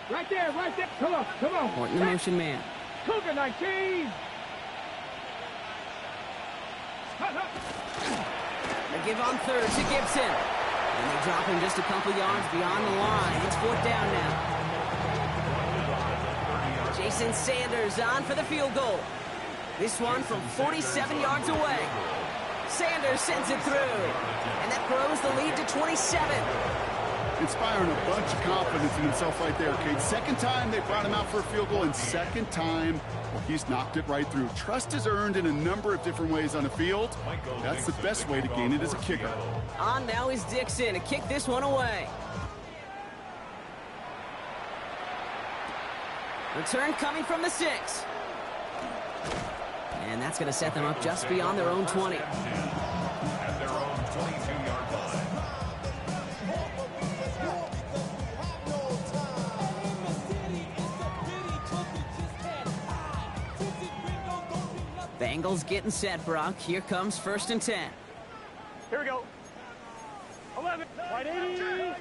Right there, right there. Come on, come on. Morton the motion man. Cougar 19. They give on 3rd to Gibson. And they drop him just a couple yards beyond the line. It's 4th down now. Jason Sanders on for the field goal. This one from 47 yards away. Sanders sends it through. And that grows the lead to 27. Inspiring a bunch of confidence in himself right there, Kate. Second time they brought him out for a field goal, and second time, well, he's knocked it right through. Trust is earned in a number of different ways on the field. That's the best way to gain it as a kicker. On now is Dixon to kick this one away. Return coming from the 6. And that's going to set them up just beyond their own 20. At their own 22-yard line. Bengals getting set, Brock. Here comes 1st and 10. Here we go. 11. Right 80.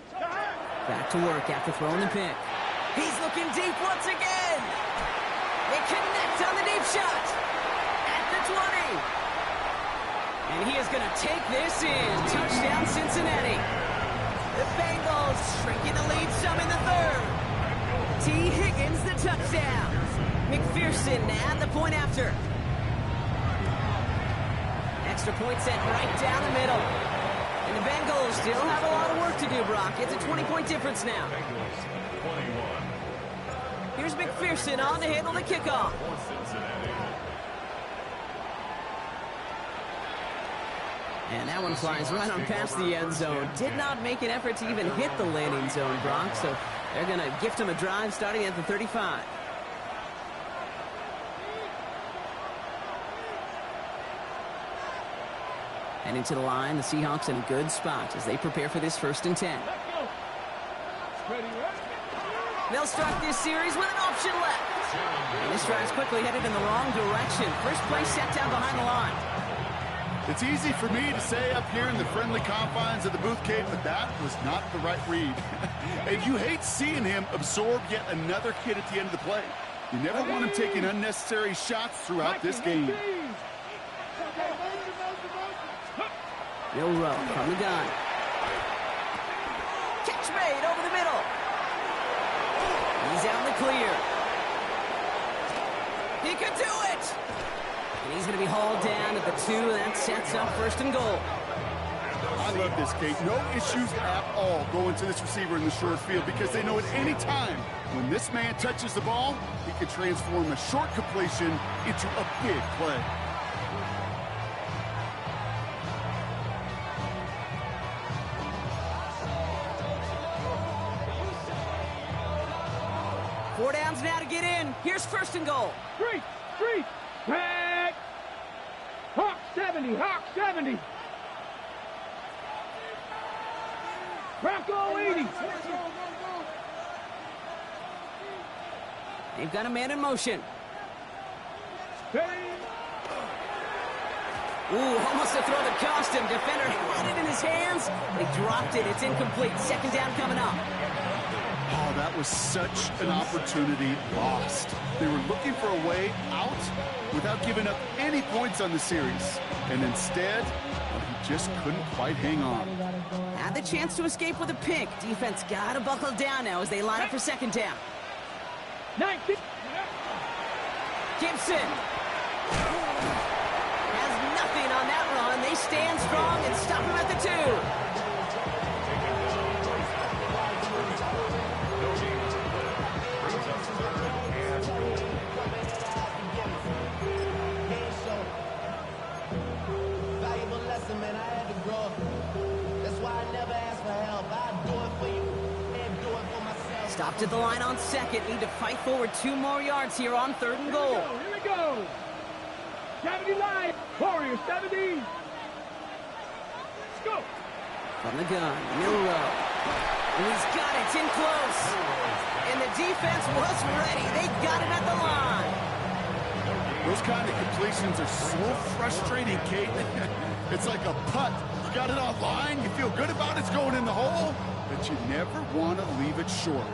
Back to work after throwing the pick. He's looking deep once again. They connect on the deep shot. At the 20. And he is going to take this in. Touchdown, Cincinnati. The Bengals shrinking the lead some in the 3rd. T. Higgins, the touchdown. McPherson at the point after. Extra point set right down the middle. And the Bengals still have a lot of work to do, Brock. It's a 20-point difference now. Bengals 21. Here's McPherson on to handle the kickoff. And that one flies right on past the end zone. Did not make an effort to even hit the landing zone, Brock. So they're going to gift him a drive starting at the 35. Heading to the line, the Seahawks in a good spot as they prepare for this 1st and 10. They'll start this series with an option left. And this drive's quickly headed in the wrong direction. First play set down behind the line. It's easy for me to say up here in the friendly confines of the booth, Kate, but that was not the right read. And you hate seeing him absorb yet another hit at the end of the play. You never want him taking unnecessary shots throughout this game. Bill Rowe from the gun. Catch made over the middle. He's out in the clear. He could do it. And he's going to be hauled down at the 2. That sets up 1st and goal. I love this, Kate. No issues at all going to this receiver in the short field because they know at any time when this man touches the ball, he can transform a short completion into a big play. Four downs now to get in. Here's 1st and goal. Street, back. Hawk 70, Hawk 70. Bronco 80. They've got a man in motion. Ooh, almost a throw that cost him. Defender had it in his hands. They dropped it. It's incomplete. 2nd down coming up. Oh, that was such an opportunity lost. They were looking for a way out without giving up any points on the series. And instead, well, he just couldn't quite hang on. Had the chance to escape with a pick. Defense got to buckle down now as they line up for second down. 19. Gibson has nothing on that run. They stand strong and stop him at the 2. Stopped at the line on second. Need to fight forward 2 more yards here on 3rd and goal. Here we go. 70 line. Warriors 70. Let's go. From the gun, Milrow. And he's got it. It's in close. And the defense was ready. They got it at the line. Those kind of completions are so frustrating, Kate. It's like a putt. You got it on line. You feel good about it's going in the hole, but you never want to leave it short.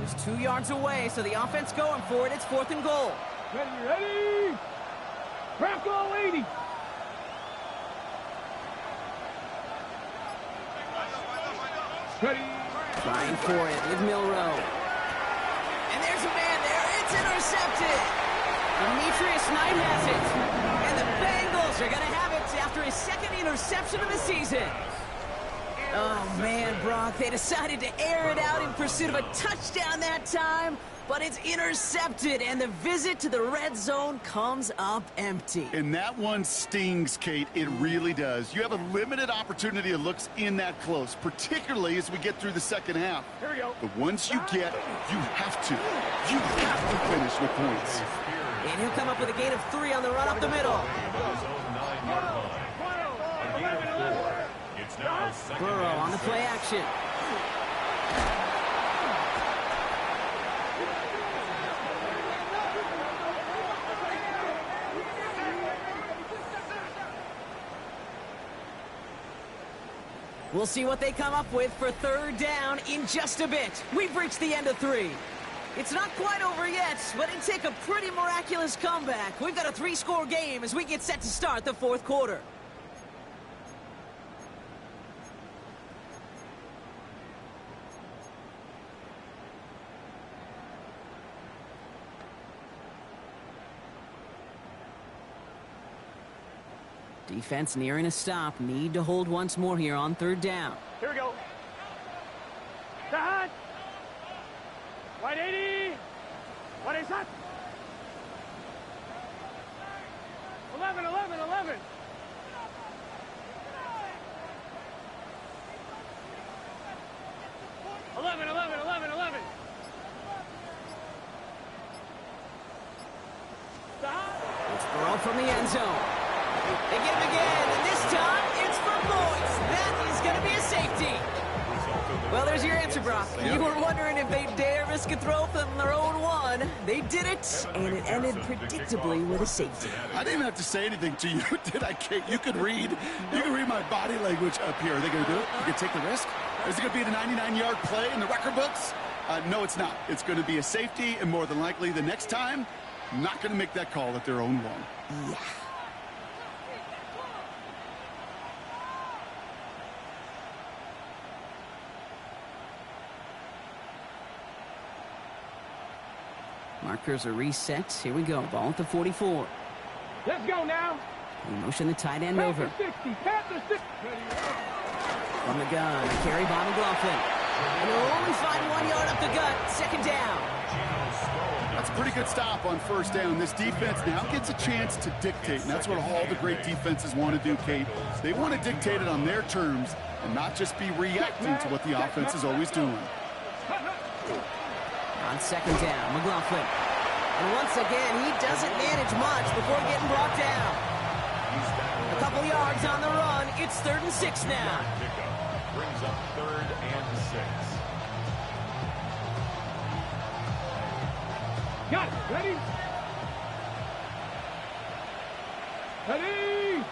Just 2 yards away, so the offense going for it. It's 4th and goal. Ready. Crack all 80. Ready. Trying for it with Milrow. And there's a man there. It's intercepted. Demetrius Knight has it. And the Bengals are going to have it after his 2nd interception of the season. Oh, man, Brock, they decided to air it out in pursuit of a touchdown that time, but it's intercepted, and the visit to the red zone comes up empty. And that one stings, Kate. It really does. You have a limited opportunity of looks in that close, particularly as we get through the second half. Here we go. But once you get, you have to finish with points. And he'll come up with a gain of 3 on the run up the middle. Burrow on the play action. We'll see what they come up with for 3rd down in just a bit. We've reached the end of 3. It's not quite over yet, but it'd take a pretty miraculous comeback. We've got a 3-score game as we get set to start the 4th quarter. Defense nearing a stop. Need to hold once more here on 3rd down. Here we go. That. White 80. What is that? 11. 11. It's Burrow from the end zone. They get him again, and this time it's for points. That is going to be a safety. Well, there's your answer, Brock. You were wondering if they'd dare risk a throw from their own one. They did it, and it ended predictably with a safety. I didn't have to say anything to you, did I, Kate? You could read my body language up here. Are they going to do it? You can take the risk? Is it going to be the 99-yard play in the record books? No, it's not. It's going to be a safety, and more than likely the next time, not going to make that call at their own one. Yeah. Markers are reset. Here we go. Ball at the 44. Let's go now. We motion the tight end over. 60. Pat the 60. From the gun, a carry by McLaughlin. And he'll only find 1 yard up the gut. 2nd down. That's a pretty good stop on 1st down. This defense now gets a chance to dictate, and that's what all the great defenses want to do, Kate. They want to dictate it on their terms and not just be reacting to what the offense is always doing. On 2nd down, McLaughlin. And once again, he doesn't manage much before getting brought down. A couple yards on the run. It's 3rd and 6 now. brings up 3rd and 6. Got it. Ready? Ready?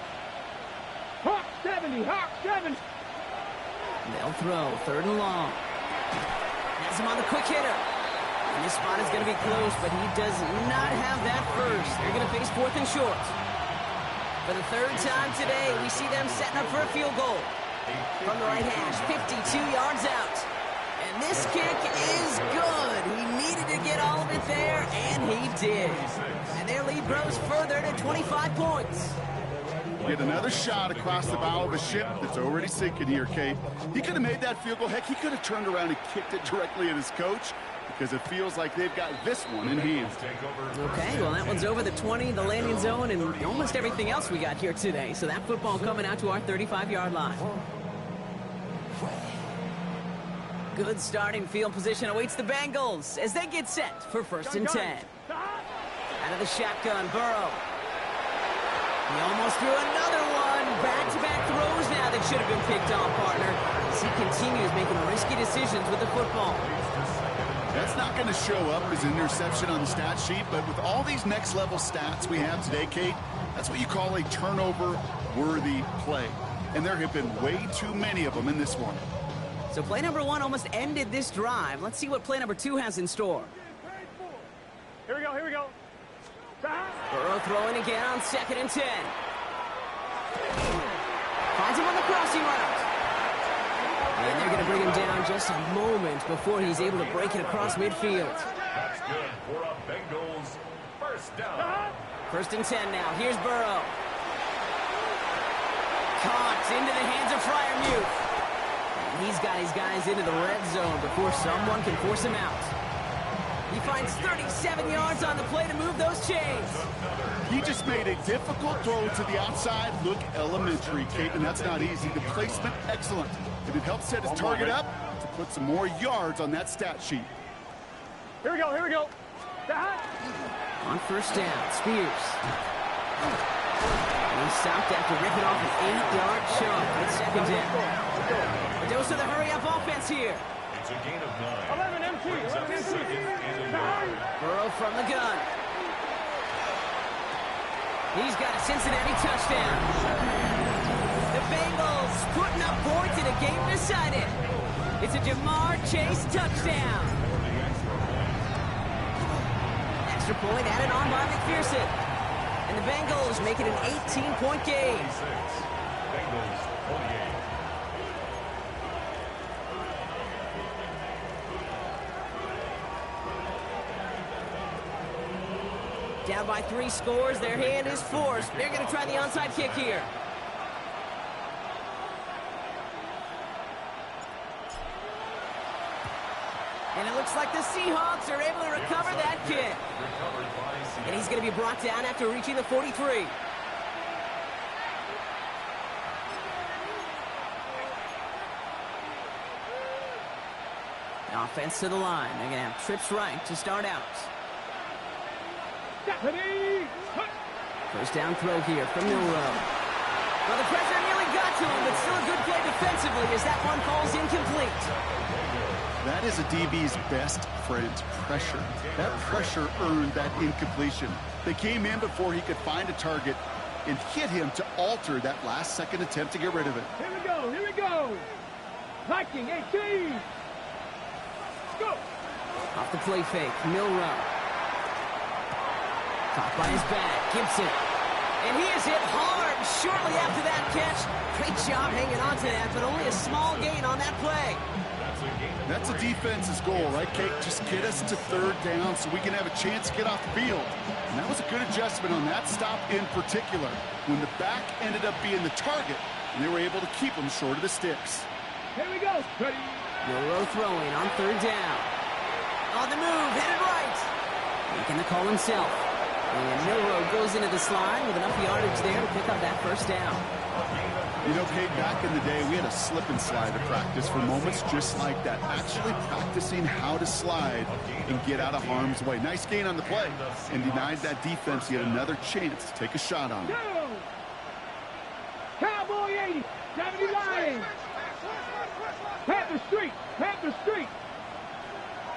Hawk 70. Hawk 70. They'll throw 3rd and long. Has him on the quick hitter. And this spot is going to be close, but he does not have that first. They're going to face 4th and short. For the 3rd time today, we see them setting up for a field goal. From the right hash, 52 yards out. And this kick is good. He needed to get all of it there, and he did. And their lead grows further to 25 points. Get another shot across the bow of a ship that's already sinking here, Kate. He could have made that field goal. Heck, he could have turned around and kicked it directly at his coach, because it feels like they've got this one in hand. Okay, well, that one's over the 20, the landing zone, and almost everything else we got here today. So that football coming out to our 35-yard line. Good starting field position awaits the Bengals as they get set for 1st and 10. Out of the shotgun, Burrow. He almost threw another one. Back-to-back throws now that should have been picked off, partner, as he continues making risky decisions with the football. That's not going to show up as an interception on the stat sheet, but with all these next-level stats we have today, Kate, that's what you call a turnover-worthy play. And there have been way too many of them in this one. So play number 1 almost ended this drive. Let's see what play number 2 has in store. Here we go. Here we go. Burrow throwing again on 2nd and 10. Finds him on the crossing route. And they're going to bring him down just a moment before he's able to break it across midfield. That's good for a Bengals 1st down. 1st and 10 now. Here's Burrow. Caught into the hands of Freiermuth. And he's got his guys into the red zone before someone can force him out. He finds 37 yards on the play to move those chains. He just made a difficult throw to the outside look elementary, Kate, and that's not easy. The placement, excellent. But it helped set his target up to put some more yards on that stat sheet. Here we go. Here we go. On 1st down, Spears. And he's stopped after ripping off an 8-yard chunk with 2nd down. A dose of the hurry-up offense here. It's a gain of 9. 11 MT. Brings up 2nd and 11. Burrow from the gun. He's got a Cincinnati touchdown. The Bengals putting up points in a game decided. It's a Jamar Chase touchdown. Extra point added on by McPherson. And the Bengals make it an 18-point game. 26. Bengals 28. Down by 3 scores, their hand is forced. They're going to try the onside kick here. And it looks like the Seahawks are able to recover that kick. And he's going to be brought down after reaching the 43. The offense to the line. They're going to have trips right to start out. 1st down throw here from Milrow. Well, the pressure nearly got to him, but still a good play defensively as that one falls incomplete. That is a DB's best friend, pressure. That pressure earned that incompletion. They came in before he could find a target and hit him to alter that last-second attempt to get rid of it. Here we go. Here we go. Viking 18. Go. Off the play fake, Milrow. Caught by his back, Gibson. And he is hit hard shortly after that catch. Great job hanging on to that, but only a small gain on that play. That's a defense's goal, right, Kate? Just get us to 3rd down so we can have a chance to get off the field. And that was a good adjustment on that stop in particular, when the back ended up being the target, and they were able to keep him short of the sticks. Here we go. Ready. Milrow throwing on 3rd down. On the move, headed right. Making the call himself. And Milrow goes into the slide with enough yardage there to pick up that 1st down. You know, Kate, back in the day, we had a slip and slide to practice for moments just like that. Actually practicing how to slide and get out of harm's way. Nice gain on the play, and denied that defense yet another chance to take a shot on him. Cowboy 80. 70 Lions.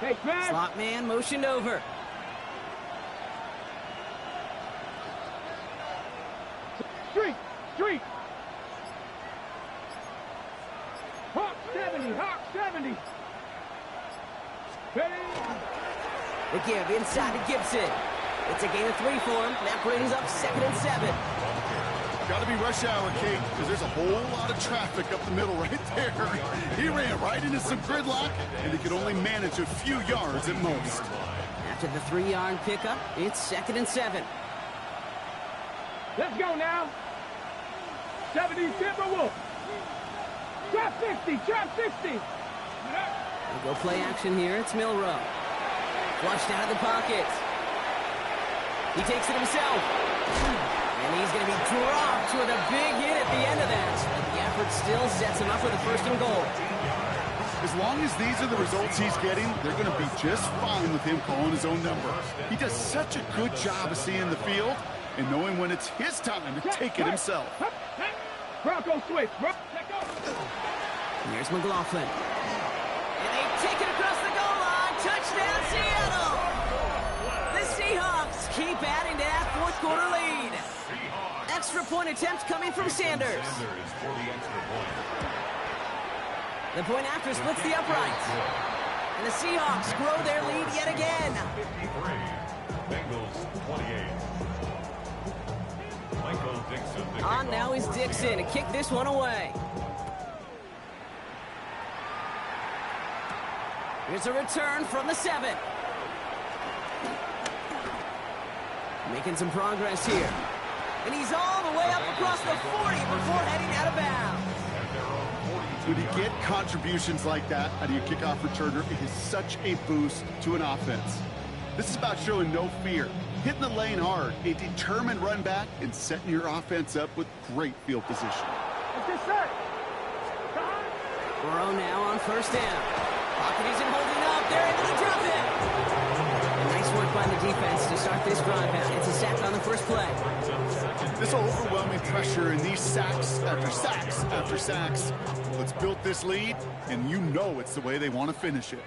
Hey, smash. Slot man motioned over. Street. Hawk 70. Ready? The give inside to Gibson. It's a gain of 3 for him. That brings up 2nd and 7. Got to be rush hour, Kate, because there's a whole lot of traffic up the middle right there. He ran right into some gridlock, and he could only manage a few yards at most. After the 3-yard pickup, it's 2nd and 7. Let's go now. 70 Timberwolf. Trap 60. We'll go play action here. It's Milrow. Flushed out of the pocket. He takes it himself. And he's going to be dropped with a big hit at the end of that. But the effort still sets him up for the 1st and goal. As long as these are the results he's getting, they're going to be just fine with him calling his own number. He does such a good job of seeing the field and knowing when it's his time to take it himself. Bronco switch. Here's McLaughlin. And they take it across the goal line. Touchdown, Seattle! The Seahawks keep adding to that 4th quarter lead. Extra point attempt coming from Sanders. The point after splits the uprights. And the Seahawks grow their lead yet again. 53, Bengals 28. Michael Dixon. On now is Dixon to kick this one away. Here's a return from the 7. Making some progress here. And he's all the way up across the 40 before heading out of bounds. When you get contributions like that out of your kickoff returner, it is such a boost to an offense. This is about showing no fear, hitting the lane hard, a determined run back, and setting your offense up with great field position. Burrow now on 1st down. Pocket isn't holding up. They're able to drop it. And nice work by the defense to start this drive out. It's a sack on the 1st play. This overwhelming pressure and these sacks after sacks after sacks. Let's build this lead, and you know it's the way they want to finish it.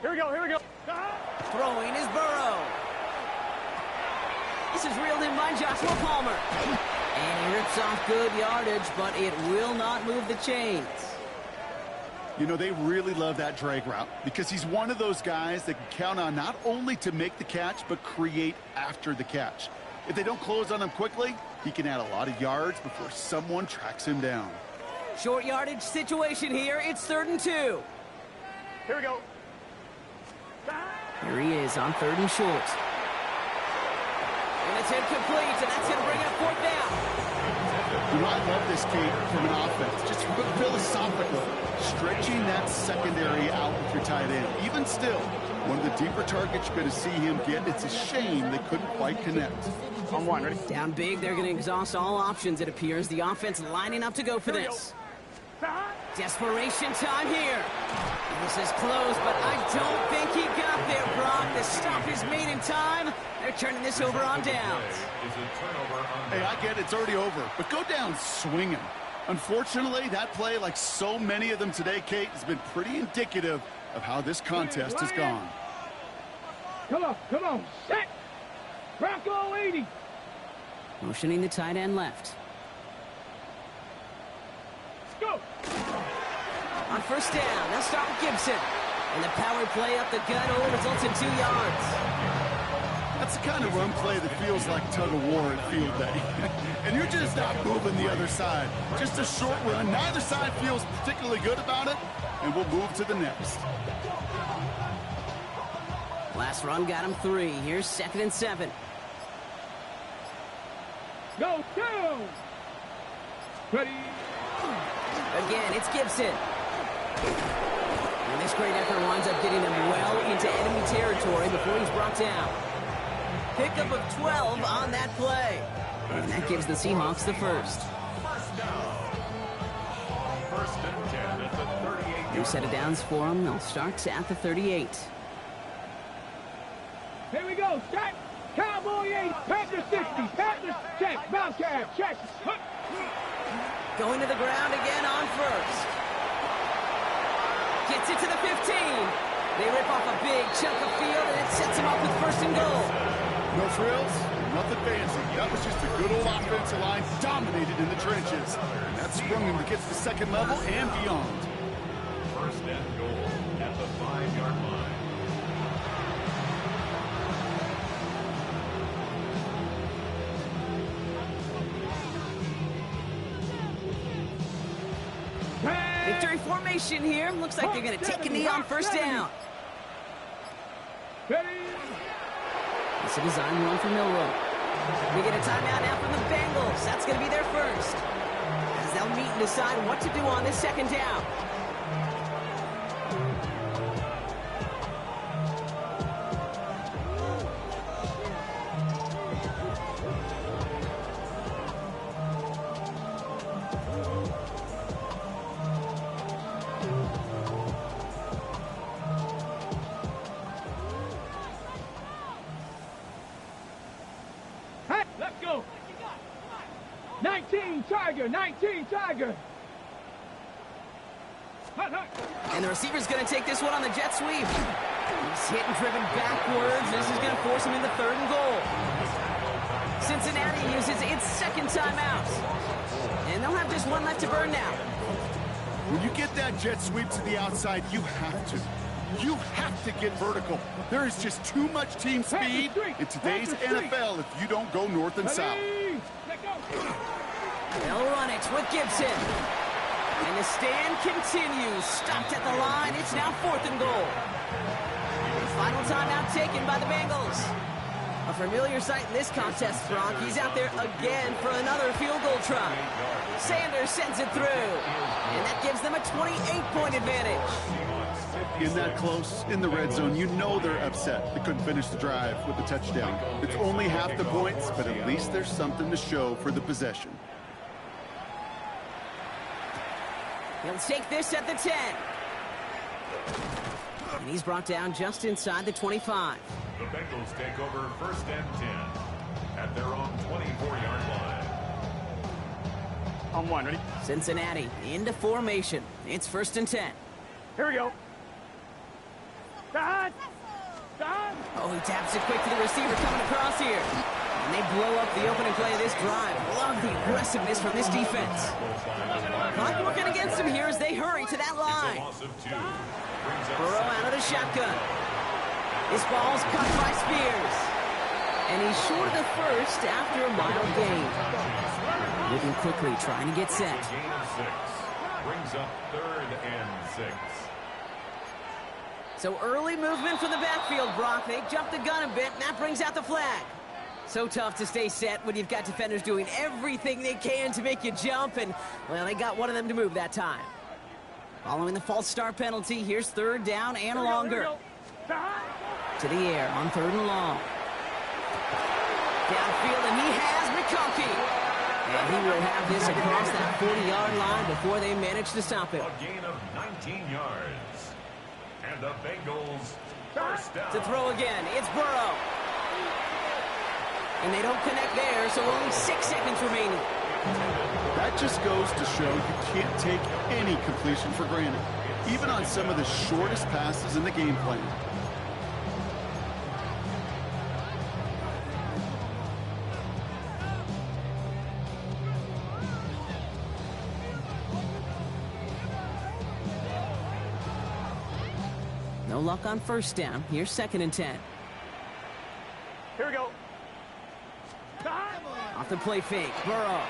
Here we go. Throwing is Burrow. This is reeled in by Joshua Palmer. And he rips off good yardage, but it will not move the chains. You know, they really love that drag route because he's one of those guys that can count on not only to make the catch, but create after the catch. If they don't close on him quickly, he can add a lot of yards before someone tracks him down. Short yardage situation here. It's 3rd and 2. Here we go. Here he is on 3rd and short. And it's incomplete, and that's going to bring up 4th down. You know, I love this, Kate, from an offense. Just philosophically, stretching that secondary out with your tight end. Even still, one of the deeper targets you're going to see him get. It's a shame they couldn't quite connect. On 1, ready? Down big, they're going to exhaust all options, it appears. The offense lining up to go for this. Desperation time here. This is close, but I don't think he got there, Brock. The stop is made in time. They're turning this over on downs. Hey, I get it. It's already over. But go down swinging. Unfortunately, that play, like so many of them today, Kate, has been pretty indicative of how this contest has gone. Come on. Set. Bronco 80. Motioning the tight end left. Go. On 1st down, they'll start with Gibson. And the power play up the gut only results in 2 yards. That's the kind of run play that feels like tug-of-war at field day. And you're just not moving the other side. Just a short run. Neither side feels particularly good about it, and we'll move to the next. Last run got him 3. Here's 2nd and 7. Go down. Ready. Again, it's Gibson. And this great effort winds up getting him well into enemy territory before he's brought down. Pickup of 12 on that play. And that gives the Seahawks the 1st. First and 10 at the 38. New set of downs for them. They'll start at the 38. Here we go. Start. Cowboy 80. Panther 60. Panther check. Bobcat check. Going to the ground again on 1st. Gets it to the 15. They rip off a big chunk of field, and it sets them up with first and goal. No frills, nothing fancy. That was just a good old offensive line dominated in the trenches. And that sprung them to get to the second level and beyond. First and goal at the 5-yard line. Victory formation here. Looks like they're going to take a knee on first down. It's a design run for Milrow. We get a timeout now from the Bengals. That's going to be their first, as they'll meet and decide what to do on this second down. Hey, let's go. 19 Tiger, 19 Tiger. Hut, hut. And the receiver's going to take this one on the jet sweep. He's hit and driven backwards. This is going to force him into third and goal. Cincinnati uses its second timeout. And they'll have just one left to burn now. When you get that jet sweep to the outside, you have to. You have to get vertical. There is just too much team speed in today's NFL if you don't go north and south. Let go. They'll run it with Gibson. And the stand continues. Stopped at the line. It's now fourth and goal. Final timeout taken by the Bengals. A familiar sight in this contest, Brock. He's out there again for another field goal try. Sanders sends it through. And that gives them a 28-point advantage. In that close, in the red zone, you know they're upset. They couldn't finish the drive with the touchdown. It's only half the points, but at least there's something to show for the possession. He'll take this at the 10. And he's brought down just inside the 25. The Bengals take over first and 10 at their own 24-yard line. On one, ready? Cincinnati into formation. It's first and 10. Here we go. Dad! Dad! Oh, he taps it quick to the receiver coming across here. And they blow up the opening play of this drive. Love the aggressiveness from this defense. Clock working against them here as they hurry to that line. Burrow out of the shotgun. This ball's cut by Spears. And he's short of the first after a mild gain. Moving quickly, trying to get set. Gain of 6. Brings up third and 6. So early movement from the backfield, Brock. They jumped the gun a bit, and that brings out the flag. So tough to stay set when you've got defenders doing everything they can to make you jump, and, well, they got one of them to move that time. Following the false start penalty, here's third down and longer. To the air on third and long. Downfield, and he has McConkey. And he will have this across that 40-yard line before they manage to stop him. A gain of 19 yards. And the Bengals first down. To throw again, it's Burrow. And they don't connect there, so only 6 seconds remaining. That just goes to show you can't take any completion for granted, even on some of the shortest passes in the game plan. No luck on first down. Here's second and 10. Here we go. Off the play fake, Burrow.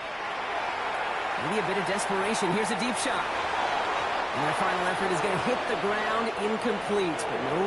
Maybe a bit of desperation. Here's a deep shot. And their final effort is going to hit the ground incomplete, but no